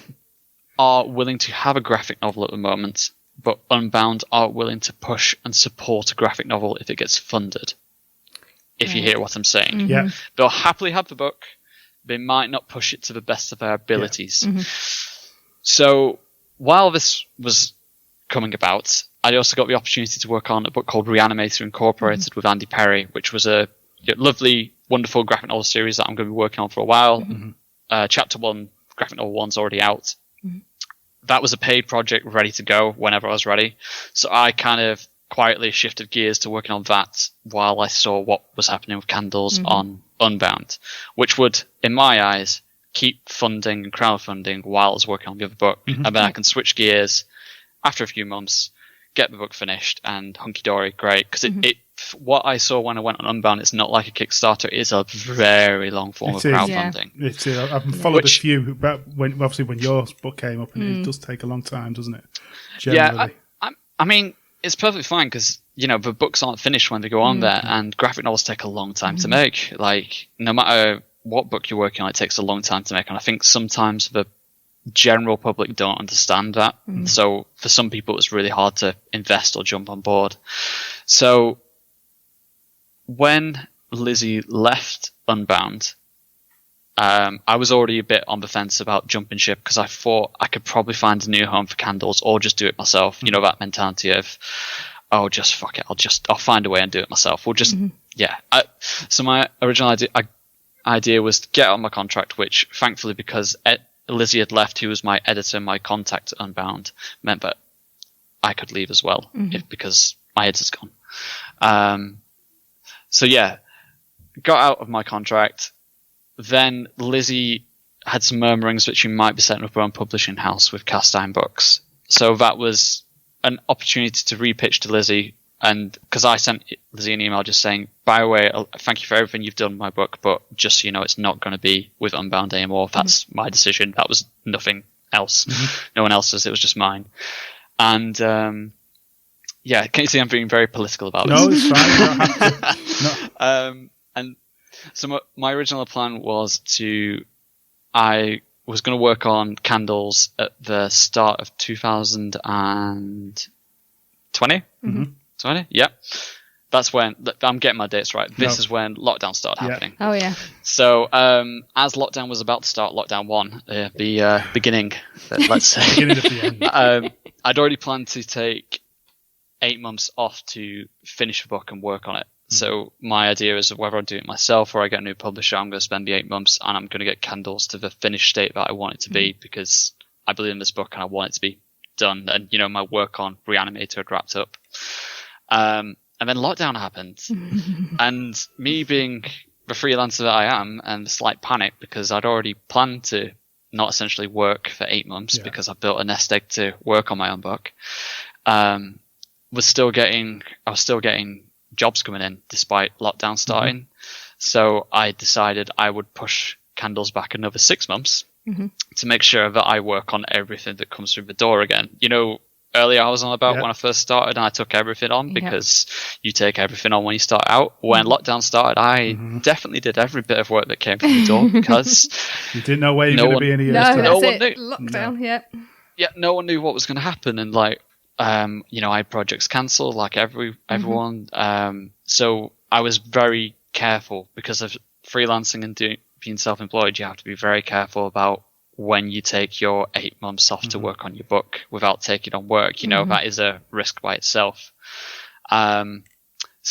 are willing to have a graphic novel at the moment, but Unbound are willing to push and support a graphic novel if it gets funded. If you hear what I'm saying. They'll happily have the book. They might not push it to the best of their abilities. So while this was coming about, I also got the opportunity to work on a book called Reanimator Incorporated with Andy Perry, which was a lovely, wonderful graphic novel series that I'm going to be working on for a while. Chapter 1, graphic novel 1's already out. That was a paid project ready to go whenever I was ready. So I kind of quietly shifted gears to working on that while I saw what was happening with Candles on Unbound, which would, in my eyes, keep funding and crowdfunding while I was working on the other book. And then I can switch gears after a few months, get the book finished, and hunky-dory, great. Because what I saw when I went on Unbound, it's not like a Kickstarter. It's a very long form of crowdfunding. It's I've followed a few, but when your book came up, and it does take a long time, doesn't it? Generally. Yeah, I mean, it's perfectly fine because, the books aren't finished when they go on there, and graphic novels take a long time to make. Like, no matter what book you're working on, it takes a long time to make. And I think sometimes the general public don't understand that. So for some people, it's really hard to invest or jump on board. So when Lizzie left Unbound, I was already a bit on the fence about jumping ship because I thought I could probably find a new home for Candles or just do it myself. You know, that mentality of, oh, just fuck it. I'll find a way and do it myself. We'll just, so my original idea was to get out my contract, which thankfully, because Lizzie had left, who was my editor, my contact at Unbound, meant that I could leave as well because my editor's gone. So yeah, got out of my contract. Then Lizzie had some murmurings that she might be setting up her own publishing house with Cast Iron Books. So that was an opportunity to repitch to Lizzie. And because I sent Lizzie an email just saying, by the way, thank you for everything you've done with my book, but just so you know, it's not going to be with Unbound anymore. That's my decision. That was nothing else. No one else's. It was just mine. And yeah, can you see I'm being very political about this? No, it's fine. You don't have to. And so my original plan was I was going to work on Candles at the start of 2020. 20? Yeah. That's when, I'm getting my dates right. This is when lockdown started happening. Oh, yeah. So as lockdown was about to start, lockdown 1, the beginning, let's say. Beginning of the end. I'd already planned to take 8 months off to finish the book and work on it. So my idea is whether I do it myself or I get a new publisher, I'm going to spend the 8 months and I'm going to get Candles to the finished state that I want it to be because I believe in this book and I want it to be done. And, you know, my work on Reanimator had wrapped up. And then lockdown happened. And me being the freelancer that I am and the slight panic because I'd already planned to not essentially work for 8 months because I built a nest egg to work on my own book, I was still getting jobs coming in despite lockdown starting. So I decided I would push Candles back another 6 months to make sure that I work on everything that comes through the door again. You know, earlier I was on about when I first started and I took everything on because you take everything on when you start out. When lockdown started, I definitely did every bit of work that came through the door because you didn't know where you were going to be in a year's time. No one knew. Lockdown, Yeah, no one knew what was going to happen. And like, you know, I had projects cancelled like everyone. So I was very careful because of freelancing and being self-employed. You have to be very careful about when you take your 8 months off to work on your book without taking on work. You know, that is a risk by itself. So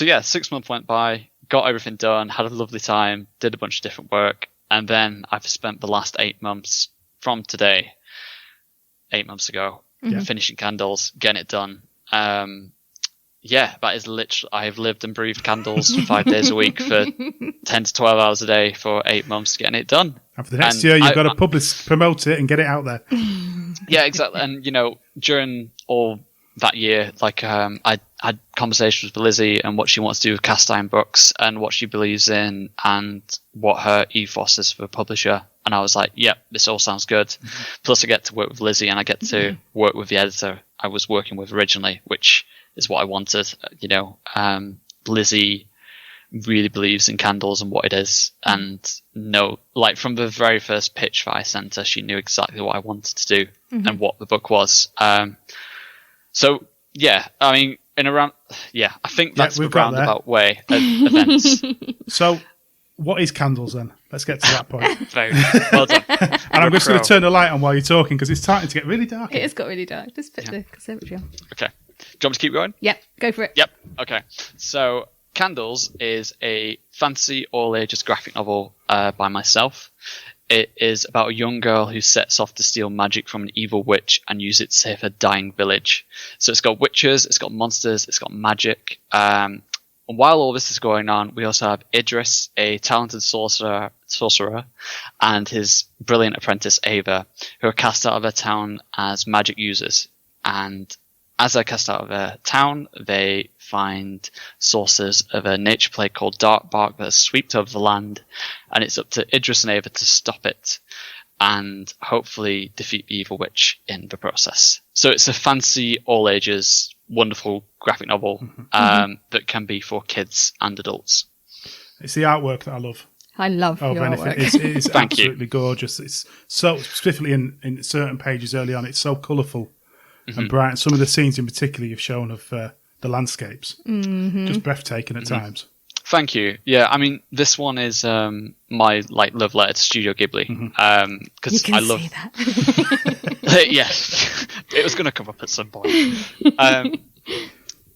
yeah, 6 months went by, got everything done, had a lovely time, did a bunch of different work. And then I've spent the last 8 months from today, 8 months ago, finishing Candles, getting it done. Yeah, that is literally, I've lived and breathed Candles 5 days a week for 10 to 12 hours a day for 8 months getting it done. And for the next year, you've got to promote it and get it out there. Yeah, exactly. And, you know, during all that year, like, I had conversations with Lizzie and what she wants to do with Cast Iron Books and what she believes in and what her ethos is for a publisher. And I was like, yep, this all sounds good. Plus I get to work with Lizzie and I get to work with the editor I was working with originally, which is what I wanted. You know, Lizzie really believes in Candles and what it is. And like from the very first pitch that I sent her, she knew exactly what I wanted to do and what the book was. So yeah, I mean, I think that's the roundabout way of events. So what is Candles then? Let's get to that point. Very well done. And I'm just going to turn the light on while you're talking because it's starting to get really dark. It has got really dark. Just put the conservatory on. Okay. Do you want me to keep going? Yep, go for it. Yep. Okay. So Candles is a fantasy all ages graphic novel by myself. It is about a young girl who sets off to steal magic from an evil witch and use it to save her dying village. So it's got witches, it's got monsters, it's got magic. And while all this is going on, we also have Idris, a talented sorcerer, and his brilliant apprentice Ava, who are cast out of their town as magic users. And as they're cast out of their town, they find sources of a nature plague called Dark Bark that has swept over the land, and it's up to Idris and Ava to stop it and hopefully defeat the evil witch in the process. So it's a fancy, all ages, wonderful graphic novel that can be for kids and adults. It's the artwork that I love. I love your anything. artwork. It is Thank you. absolutely gorgeous. It's so, specifically in certain pages early on, it's so colourful and bright. And some of the scenes in particular you've shown of the landscapes, just breathtaking at times. Thank you. Yeah, I mean, this one is my love letter to Studio Ghibli, because I love see that. yes, it was going to come up at some point.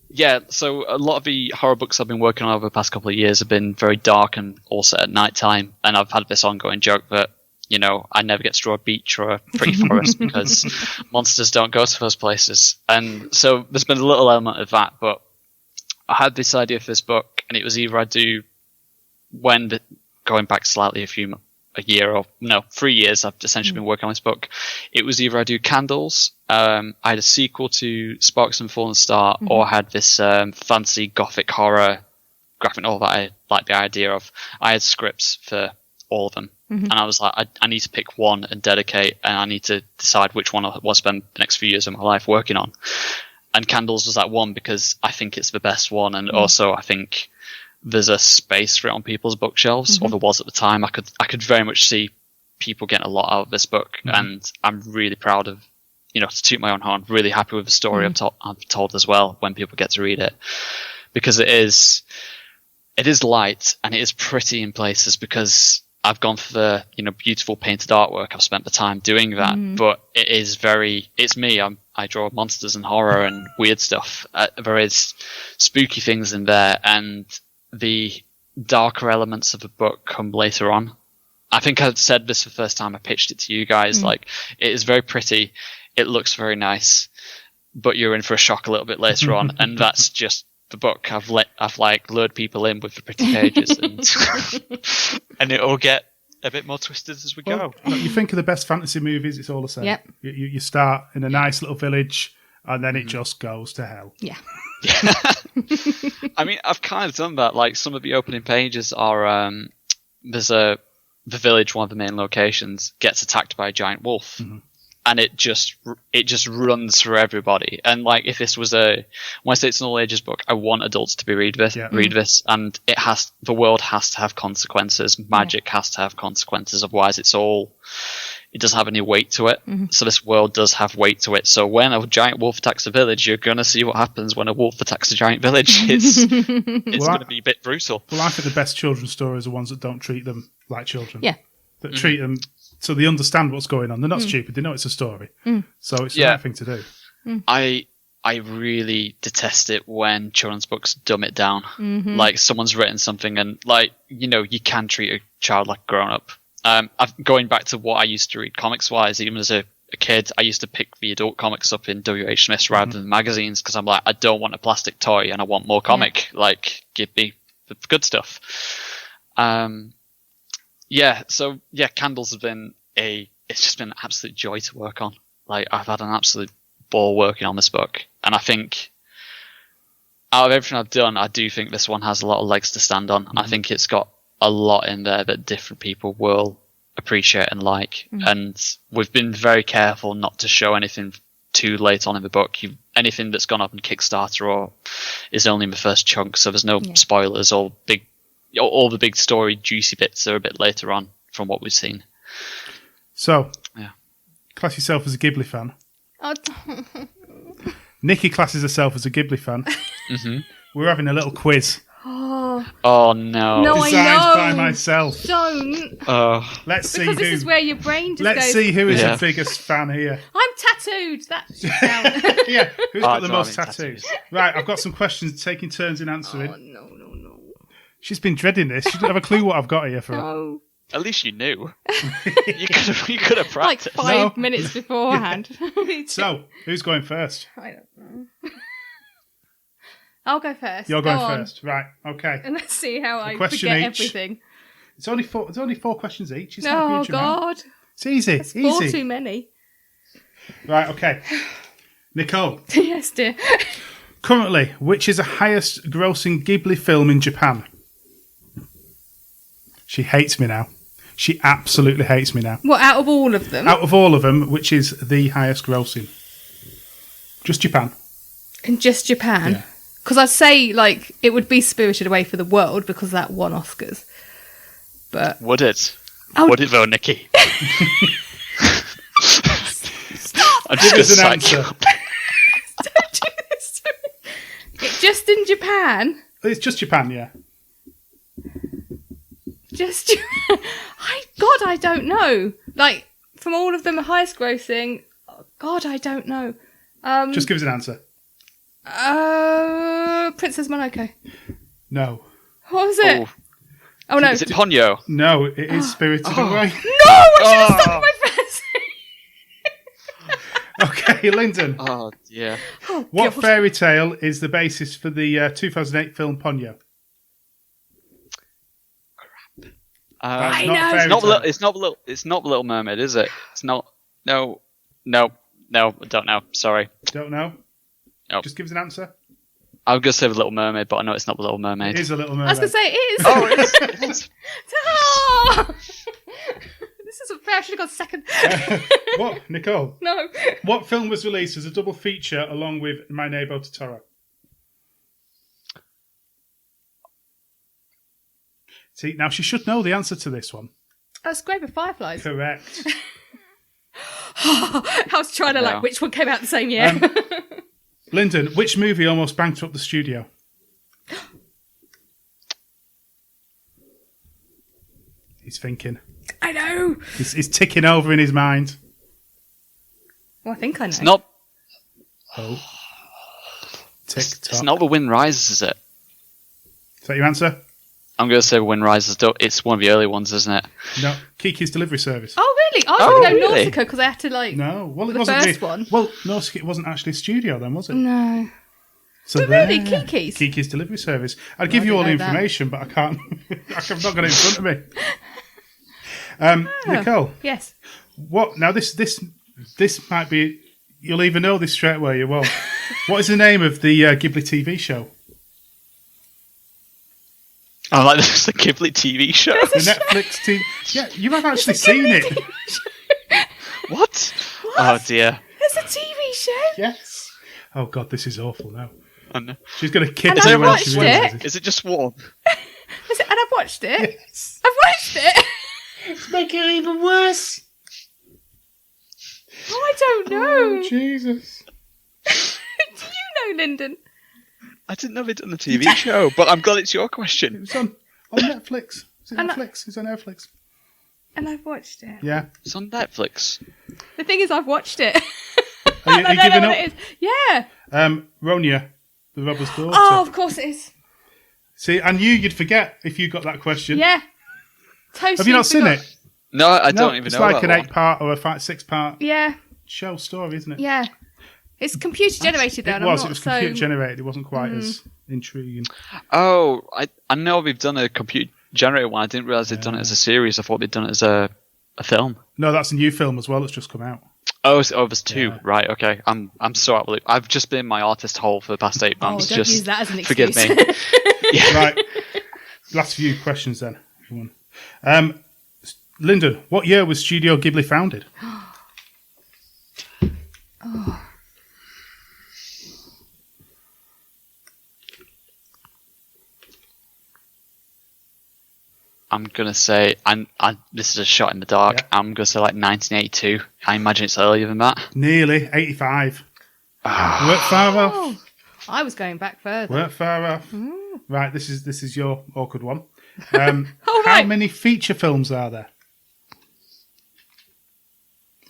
Yeah, so a lot of the horror books I've been working on over the past couple of years have been very dark and all set at night time, and I've had this ongoing joke that, you know, I never get to draw a beach or a pretty forest because monsters don't go to those places. And so there's been a little element of that, but I had this idea for this book, and it was either I'd do, going back slightly a year or, no, 3 years I've essentially been working on this book. It was either I do Candles, I had a sequel to Sparks and Fallen Star, or I had this fancy gothic horror graphic novel that I liked the idea of. I had scripts for all of them, and I was like, I need to pick one and dedicate, and I need to decide which one I want to spend the next few years of my life working on. And Candles was that one because I think it's the best one, and also I think there's a space for it on people's bookshelves, or there was at the time. I could very much see people getting a lot out of this book, and I'm really proud of, you know, to toot my own horn, really happy with the story I've told as well when people get to read it, because it is light and it is pretty in places, because I've gone for the, you know, beautiful painted artwork. I've spent the time doing that, but it is it's me. I draw monsters and horror and weird stuff. There is spooky things in there, and the darker elements of the book come later on. I think I said this the first time I pitched it to you guys. Like, it is very pretty. It looks very nice, but you're in for a shock a little bit later on, and that's just the book. I've lured people in with the pretty pages, and it will get a bit more twisted as we go. You think of the best fantasy movies, it's all the same. Yep. You start in a nice little village, and then it just goes to hell. Yeah. I mean, I've kind of done that. Like, some of the opening pages are the village, one of the main locations, gets attacked by a giant wolf, and it just runs through everybody. And like, if this was when I say it's an all ages book, I want adults to read this, and the world has to have consequences. Magic has to have consequences, otherwise it doesn't have any weight to it. So this world does have weight to it. So when a giant wolf attacks a village, you're going to see what happens when a wolf attacks a giant village. It's going to be a bit brutal. Well, I think the best children's stories are ones that don't treat them like children. Yeah. That treat them so they understand what's going on. They're not stupid. They know it's a story. So it's the right thing to do. I really detest it when children's books dumb it down. Like, someone's written something and, like, you know, you can treat a child like a grown-up. Going back to what I used to read comics-wise, even as a kid, I used to pick the adult comics up in W.H. Smith's rather than magazines, because I'm like, I don't want a plastic toy and I want more comic. Like, give me the good stuff. Candles have been it's just been an absolute joy to work on. Like, I've had an absolute ball working on this book, and I think out of everything I've done, I do think this one has a lot of legs to stand on. I think it's got a lot in there that different people will appreciate and like, and we've been very careful not to show anything too late on in the book. Anything that's gone up in Kickstarter or is only in the first chunk, so there's no spoilers. All the big story juicy bits are a bit later on from what we've seen. So, class yourself as a Ghibli fan. Nikki classes herself as a Ghibli fan. We're having a little quiz. Oh no! No, Designed I know. by myself. Don't. Let's see because this is where your brain just Let's goes. see who is the biggest fan here. I'm tattooed. That should count. Yeah, who's got the most tattoos? Right, I've got some questions, taking turns in answering. Oh, no. She's been dreading this. She doesn't have a clue what I've got here for her. No. At least you knew. you could have Like practiced. 5 minutes beforehand. So, who's going first? I don't know. I'll go first. You're going Go on. first. Right, okay. And let's see how I question forget each. everything. It's only four questions each. It's not a Oh, huge amount. God. It's easy. That's 4 easy. too many. Right, okay. Nicole, Yes, dear. currently, which is the highest grossing Ghibli film in Japan? She hates me now. She absolutely hates me now. What, out of all of them? Out of all of them, which is the highest grossing? Just Japan. In just Japan? Yeah. Because I'd say, like, it would be Spirited Away for the World because that won Oscars. But Would it? Oh. Would it though, Nikki? I'm Give us just an gonna answer. don't do this to me. It's just in Japan. It's just Japan, yeah. Just I don't know. Like from all of them, the highest grossing. Oh, God, I don't know. Just give us an answer. Princess Monaco. No. What was it? Oh no! Is it Ponyo? No, it is Spirited Away. No, I should have stuck with my first. Okay, Lyndon. Oh dear. Oh, What God. fairy tale is the basis for the 2008 film Ponyo? I Not know. fairy It's not, tale. it's not the Little Mermaid, is it? It's not. No. I don't know. Sorry. Don't know? Nope. Just give us an answer. I was gonna say the Little Mermaid, but I know it's not the Little It Mermaid. is a Little I Mermaid. was going to say it is. Oh, it is. It is. Oh! This isn't fair. I should have got second. What, Nicole? No. What film was released as a double feature along with My Neighbor Totoro? See, now she should know the answer to this one. Oh, Scrape of Fireflies. Correct. I was trying to No. which one came out the same year. Lyndon, which movie almost bankrupt the studio? He's thinking. I know. He's ticking over in his mind. Well, I think I know. It's not. Oh. Tick tock. It's not the Wind Rises, is it? Is that your answer? I'm gonna say Wind Rises. It's one of the early ones, isn't it? No. Kiki's Delivery Service. Oh, really? I was Oh, going to go really? Nautica because I had to No. Well, it The wasn't. first one? Well, no, it wasn't actually a studio then, was it? No. So But really, there. Kiki's? Kiki's Delivery Service. I'd give I you all the didn't know that. information, but I can't. I've not got it in front of me. Nicole, Yes. what? Now this might be. You'll either know this straight away. You won't. What is the name of the Ghibli TV show? Oh, like this the Ghibli TV show. The Netflix TV. Yeah, you have actually seen it. What? Oh dear. There's a TV show. Yes. Oh God, this is awful now. Oh, no. She's going to kick And me I've when watched she it. realises. Is it just one? Is it? And I've watched it. Yes. I've watched it. It's making it even worse. Oh, I don't know. Oh, Jesus. Do you know, Lyndon? I didn't know they'd done the TV show, but I'm glad it's your It question. was on Netflix. Is it And Netflix? It's on Netflix. And I've watched it. Yeah. It's on Netflix. The thing is, I've watched it. Are you I don't know giving what up? it is. Yeah. Ronya, the robber's daughter. Oh, of course it is. See, I knew you'd forget if you got that question. Yeah. Totally. Have you not seen forgot. it? No, I No, don't even it's know. like that an one. 8-part or a 6-part Yeah. show story, isn't it? Yeah. It's computer generated though. It and was. I'm It not was so... computer generated. It wasn't quite as intriguing. Oh, I know we've done a computer generated one. I didn't realise they'd done it as a series. I thought they'd done it as a film. No, that's a new film as well. It's just come out. Oh, there's two. Yeah. Right, okay. I'm so out of the loop. I've just been in my artist hole for the past 8 Oh, months. don't just use that as an forgive excuse. me. Yeah. Right. Last few questions then. everyone. Lyndon, what year was Studio Ghibli founded? I'm gonna say, this is a shot in the dark. Yeah. I'm gonna say like 1982. I imagine it's earlier than that. Nearly 85. Weren't far off. Oh, I was going back further. Weren't far off. Right, this is your awkward one. How right. many feature films are there?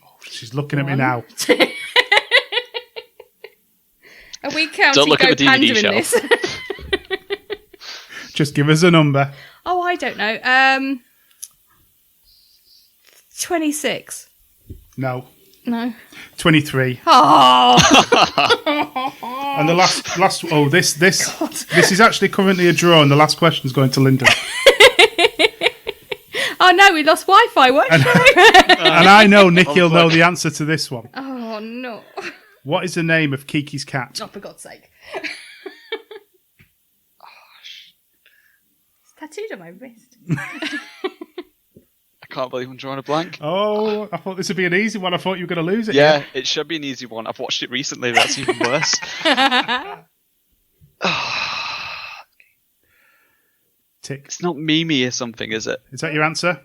Oh, she's looking at me now. Are we counting Don't look Go at the DVD Panda in shelf. this? Just give us a number. Oh, I don't know. 26. No. No. 23. Oh! And the last oh this is actually currently a draw, and the last question is going to Lyndon. Oh no, we lost Wi-Fi. What? And I know Nicky will know the answer to this one. Oh no! What is the name of Kiki's cat? Oh, for God's sake! It's tattooed on my wrist. I can't believe I'm drawing a blank. Oh, I thought this would be an easy one. I thought you were going to lose it. Yeah, it should be an easy one. I've watched it recently. That's even worse. Tick. It's not Mimi or something, is it? Is that your answer?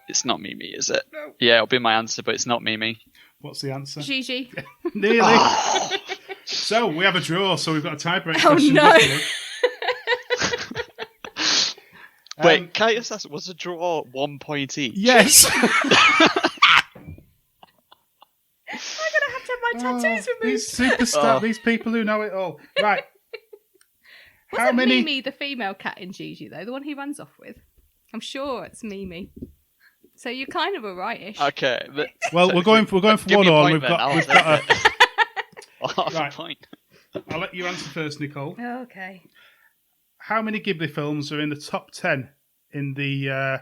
It's not Mimi, is it? No. Yeah, it'll be my answer, but it's not Mimi. What's the answer? Gigi. Nearly. So we have a draw, so we've got a tiebreak Oh, question. no. Wait, can I just ask, was a draw 1 point each? Yes. I'm going to have my tattoos removed. These superstars, these people who know it all. Right. Wasn't Mimi the female cat in Gigi, though? The one he runs off with? I'm sure it's Mimi. So you kind of were rightish. Okay. Well, we're going for one on. We've got a half right. a point. I'll let you answer first, Nicole. Okay. How many Ghibli films are in the top 10 in the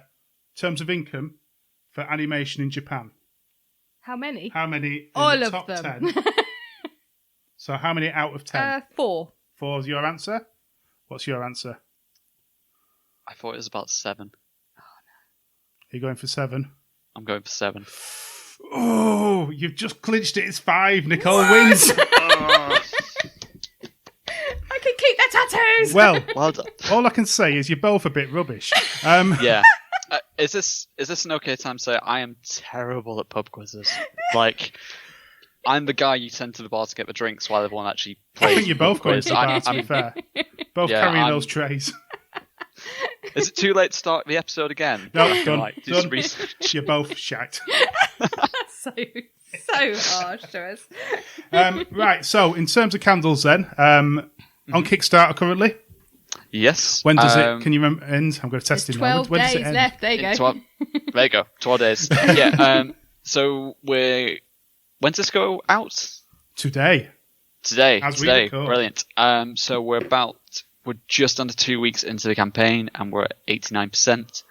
terms of income for animation in Japan? How many? How many in All the of top them. 10? So how many out of 10? 4. 4 is your answer? What's your answer? I thought it was about 7. Are you going for 7? I'm going for 7. Oh, you've just clinched it. It's 5. Nicole wins. I can keep the tattoos. Well done. All I can say is you're both a bit rubbish. Yeah. Is this an okay time to say I am terrible at pub quizzes? Like, I'm the guy you send to the bar to get the drinks while everyone actually plays. I think you're both going to the bar, to be fair. Both carrying those trays. Is it too late to start the episode again? No, done. Do some Done. research. You're both shite. so harsh to us. Right, so in terms of candles then, on Kickstarter currently, Yes. when does it, can you remember, end? I'm going to test There's it now. 12 When does it days end? left. There you go. There you go. 12 days. Yeah. So when's this go out? Today. Today. As we Today. record. Brilliant. So we're just under 2 weeks into the campaign and we're at 89%.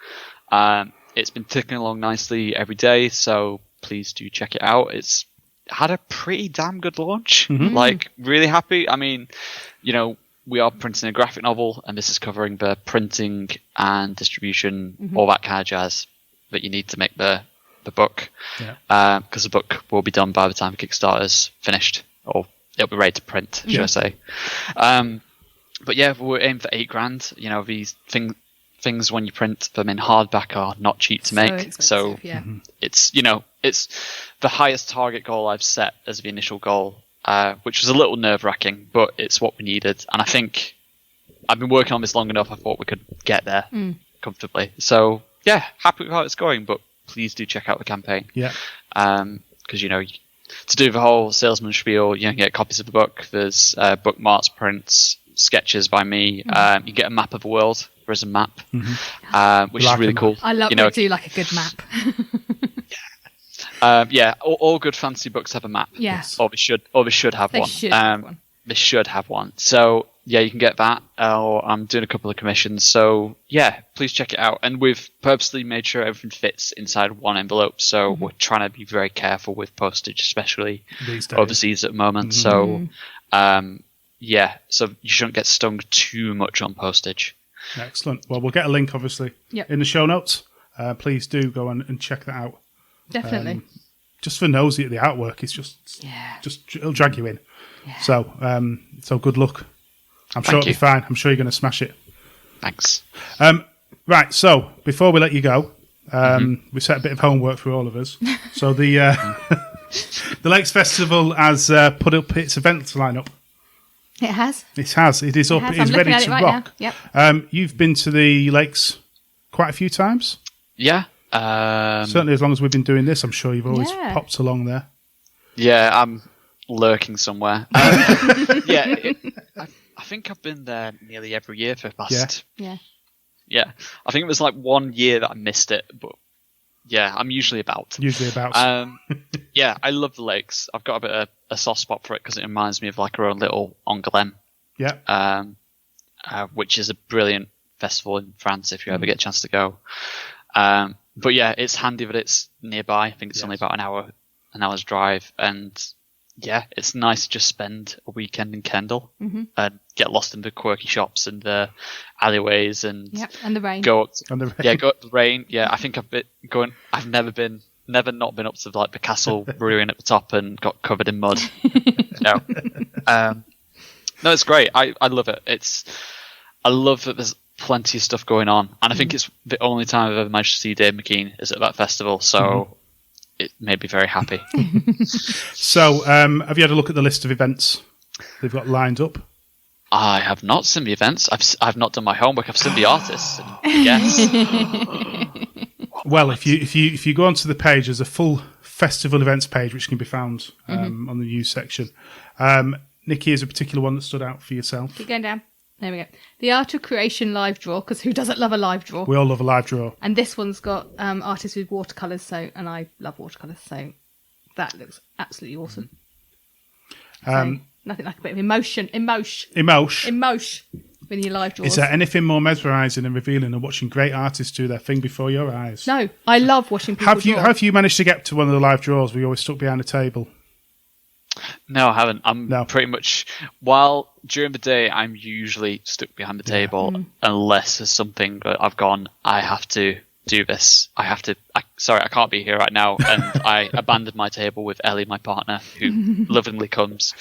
It's been ticking along nicely every day, so please do check it out. It's had a pretty damn good launch. Like, really happy. I mean, we are printing a graphic novel, and this is covering the printing and distribution, all that kind of jazz that you need to make the book. Yeah. Because the book will be done by the time the Kickstarter's finished, or it'll be ready to print, should I say. But yeah, we're aiming for $8,000. These things when you print them in hardback are not cheap to make. So it's the highest target goal I've set as the initial goal, which was a little nerve-wracking, but it's what we needed. And I think I've been working on this long enough. I thought we could get there comfortably. So yeah, happy with how it's going. But please do check out the campaign. Yeah. Because to do the whole salesman spiel, you can get copies of the book. There's bookmarks, prints, sketches by me. You get a map of the world. There is a map, which is really cool. I love to do like a good map. All good fantasy books have a map. Yes. Or they should have one. They should have one. So yeah, you can get that. I'm doing a couple of commissions. So yeah, please check it out. And we've purposely made sure everything fits inside one envelope. So we're trying to be very careful with postage, especially overseas at the moment. So so you shouldn't get stung too much on postage. Excellent. Well, we'll get a link, obviously, in the show notes. Please do go and check that out. Definitely. Just for nosy at the artwork, it's just it'll drag you in. Yeah. So good luck. I'm sure it'll be fine. I'm sure you're going to smash it. Thanks. Right. So before we let you go, we set a bit of homework for all of us. So the Lakes Festival has put up its event lineup. It has. It has. It is up. It is ready to rock. Yep. You've been to the lakes quite a few times. Yeah. Certainly, as long as we've been doing this, I'm sure you've always popped along there. Yeah, I'm lurking somewhere. I think I've been there nearly every year for the past. Yeah. I think it was like 1 year that I missed it, but yeah, I'm usually about. Yeah, I love the lakes. I've got a bit of a soft spot for it because it reminds me of like our own little Angoulême. Yeah. Which is a brilliant festival in France if you ever get a chance to go. But yeah, it's handy that it's nearby. I think it's only about an hour's drive, and yeah, it's nice to just spend a weekend in Kendal and get lost in the quirky shops and the alleyways and the rain. Go up the rain. Yeah, I think I've never not been up to like the castle ruin at the top and got covered in mud. No, it's great. I love it. I love that there's plenty of stuff going on, and I think it's the only time I've ever managed to see Dave McKean is at that festival, so it made me very happy. So, have you had a look at the list of events they've got lined up? I have not seen the events. I've not done my homework. I've seen the artists. Yes. Well, if you go onto the page, there's a full festival events page which can be found on the news section. Nikki, is a particular one that stood out for yourself? Keep going down. There we go. The Art of Creation live draw, because who doesn't love a live draw? We all love a live draw. And this one's got artists with watercolours, and I love watercolours, so that looks absolutely awesome. So, nothing like a bit of emotion when you live draws. Is there anything more mesmerising and revealing than watching great artists do their thing before your eyes? No, I love watching people draw. Have you managed to get to one of the live draws where you always stuck behind a table? No, I haven't. I'm pretty much, while during the day, I'm usually stuck behind the table unless there's something that I've gone, I have to do this. I can't be here right now. And I abandoned my table with Ellie, my partner, who lovingly comes.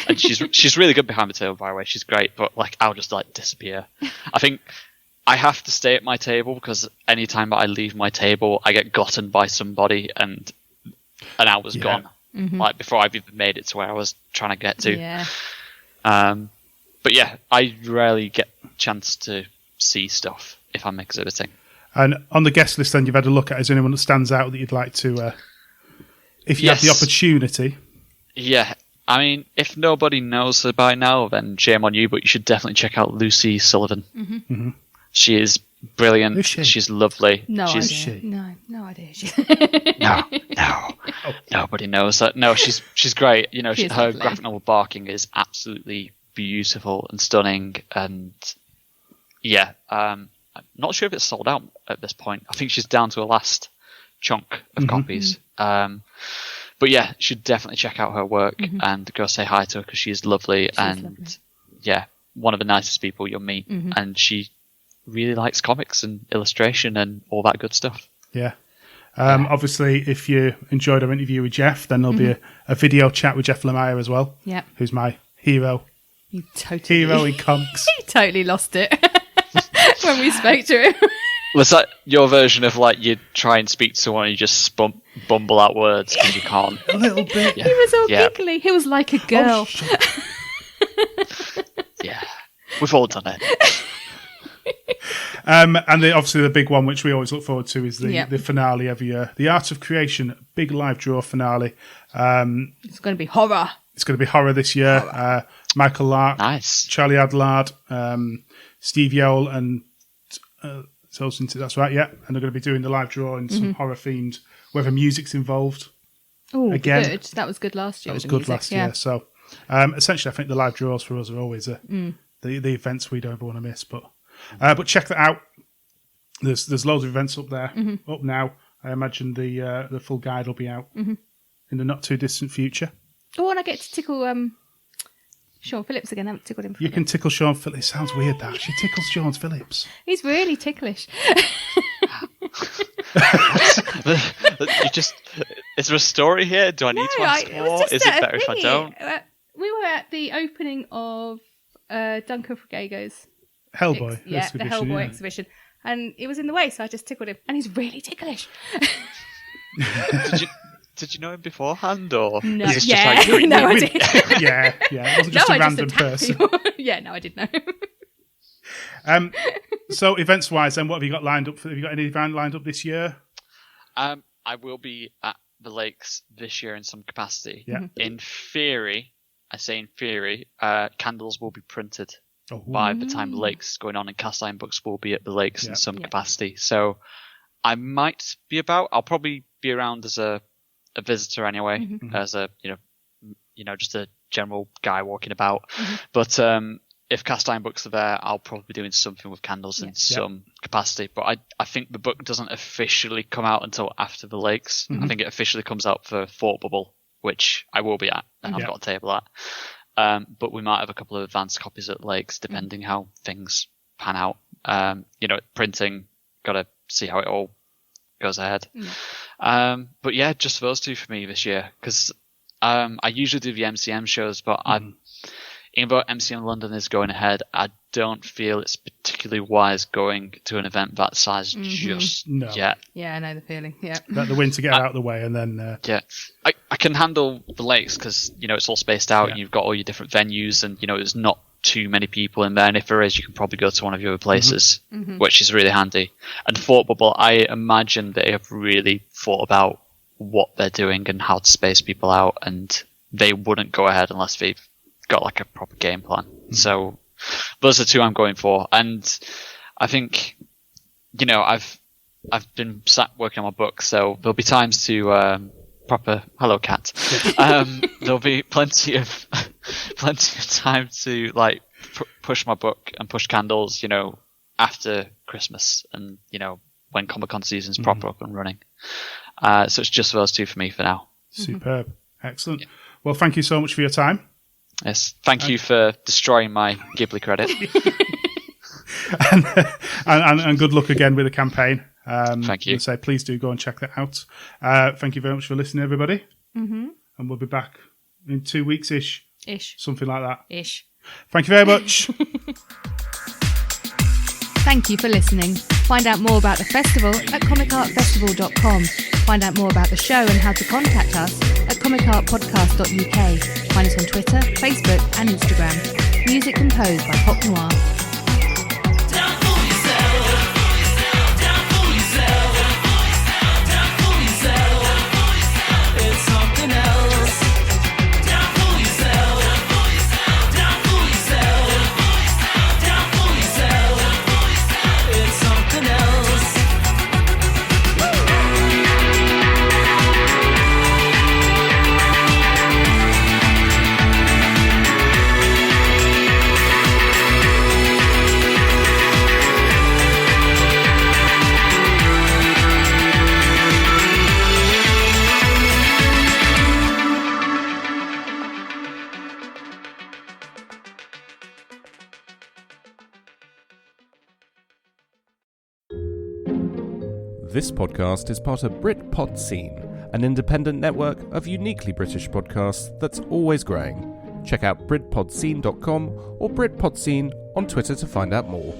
And she's really good behind the table, by the way. She's great, but I'll just disappear. I think I have to stay at my table because anytime that I leave my table, I get gotten by somebody and an hour's gone. Before I've even made it to where I was trying to get to. Yeah. But yeah, I rarely get a chance to see stuff if I'm exhibiting. And on the guest list then you've had a look at, is there anyone that stands out that you'd like to, if you have the opportunity? Yeah. I mean, if nobody knows her by now, then shame on you, but you should definitely check out Lucy Sullivan. She is brilliant. Is she? She's lovely. No she's, idea. No idea. No. Nobody knows that. No, she's great. You know, her graphic novel Barking is absolutely beautiful and stunning. And yeah, I'm not sure if it's sold out at this point. I think she's down to a last chunk of copies. But yeah, you should definitely check out her work and go say hi to her because she's lovely. Lovely. Yeah, one of the nicest people you'll meet. And she really likes comics and illustration and all that good stuff. Yeah. Obviously, if you enjoyed our interview with Jeff, then there'll be a video chat with Jeff Lemire as well. Yeah. Who's my hero. You totally... Hero in comics. He totally lost it when we spoke to him. Was that your version of you try and speak to someone and you just bumble out words because you can't? A little bit. Yeah. He was all giggly. He was like a girl. Yeah. We've all done it. And obviously the big one, which we always look forward to, is the finale every year. The Art of Creation, big live draw finale. It's going to be horror. It's going to be horror this year. Michael Lark, nice. Charlie Adlard, Steve Yeowell, and that's right, yeah. And they're going to be doing the live draw in some horror themed, whether music's involved. Oh, good. That was good last year. That was good last year. So essentially, I think the live draws for us are always the events we don't ever want to miss. But check that out. There's loads of events up there up now. I imagine the full guide will be out in the not too distant future. Oh, and I get to tickle Sean Phillips again. I haven't tickled him. You can tickle Sean Phillips. It sounds weird that she tickles Sean Phillips. He's really ticklish. Is there a story here? Do I need to ask more? Is it better if I don't? We were at the opening of Duncan Fragago's Hellboy. the Hellboy exhibition, and it was in the way, so I just tickled him, and he's really ticklish. Did you know him beforehand, or no? Is this Yeah, just how you no, I did. yeah. It wasn't just a random person. Yeah, no, I did know. So events-wise, then, what have you got lined up? Have you got any event lined up this year? I will be at the Lakes this year in some capacity. Yeah. In theory, I say in theory, candles will be printed by the time the Lakes is going on, and cast iron books will be at the Lakes in some capacity. So I might be about. I'll probably be around as a visitor anyway, as a just a general guy walking about. But if cast iron books are there, I'll probably be doing something with candles in some capacity. But I think the book doesn't officially come out until after the Lakes. I think it officially comes out for Thought Bubble, which I will be at, and I've got a table at. But we might have a couple of advanced copies at Lakes, depending how things pan out. Printing, got to see how it all goes ahead. But yeah, just those two for me this year, because I usually do the MCM shows, but even though MCM London is going ahead, I don't feel it's particularly wise going to an event that size just yet. Yeah, I know the feeling. Yeah. Let the winter get out of the way, and then... Yeah. I can handle the lakes because, it's all spaced out and you've got all your different venues and, there's not too many people in there. And if there is, you can probably go to one of your other places, which is really handy. And Thought Bubble, I imagine they have really thought about what they're doing and how to space people out, and they wouldn't go ahead unless they've got like a proper game plan. So those are two I'm going for. And I think, I've been sat working on my book, so there'll be times to proper hello cat. There'll be plenty of time to like push my book and push candles, after Christmas and when Comic-Con season's proper up and running. So it's just those two for me for now. Superb. Excellent. Well, thank you so much for your time. Yes, thank you for destroying my Ghibli credit. and good luck again with the campaign. Thank you. So please do go and check that out. Thank you very much for listening, everybody. And we'll be back in 2 weeks-ish. Something like that. Thank you very much. Thank you for listening. Find out more about the festival at comicartfestival.com. Find out more about the show and how to contact us at comicartpodcast.uk. Find us on Twitter, Facebook and Instagram. Music composed by Pop Noir. This podcast is part of Britpod Scene, an independent network of uniquely British podcasts that's always growing. Check out BritpodScene.com or Britpod Scene on Twitter to find out more.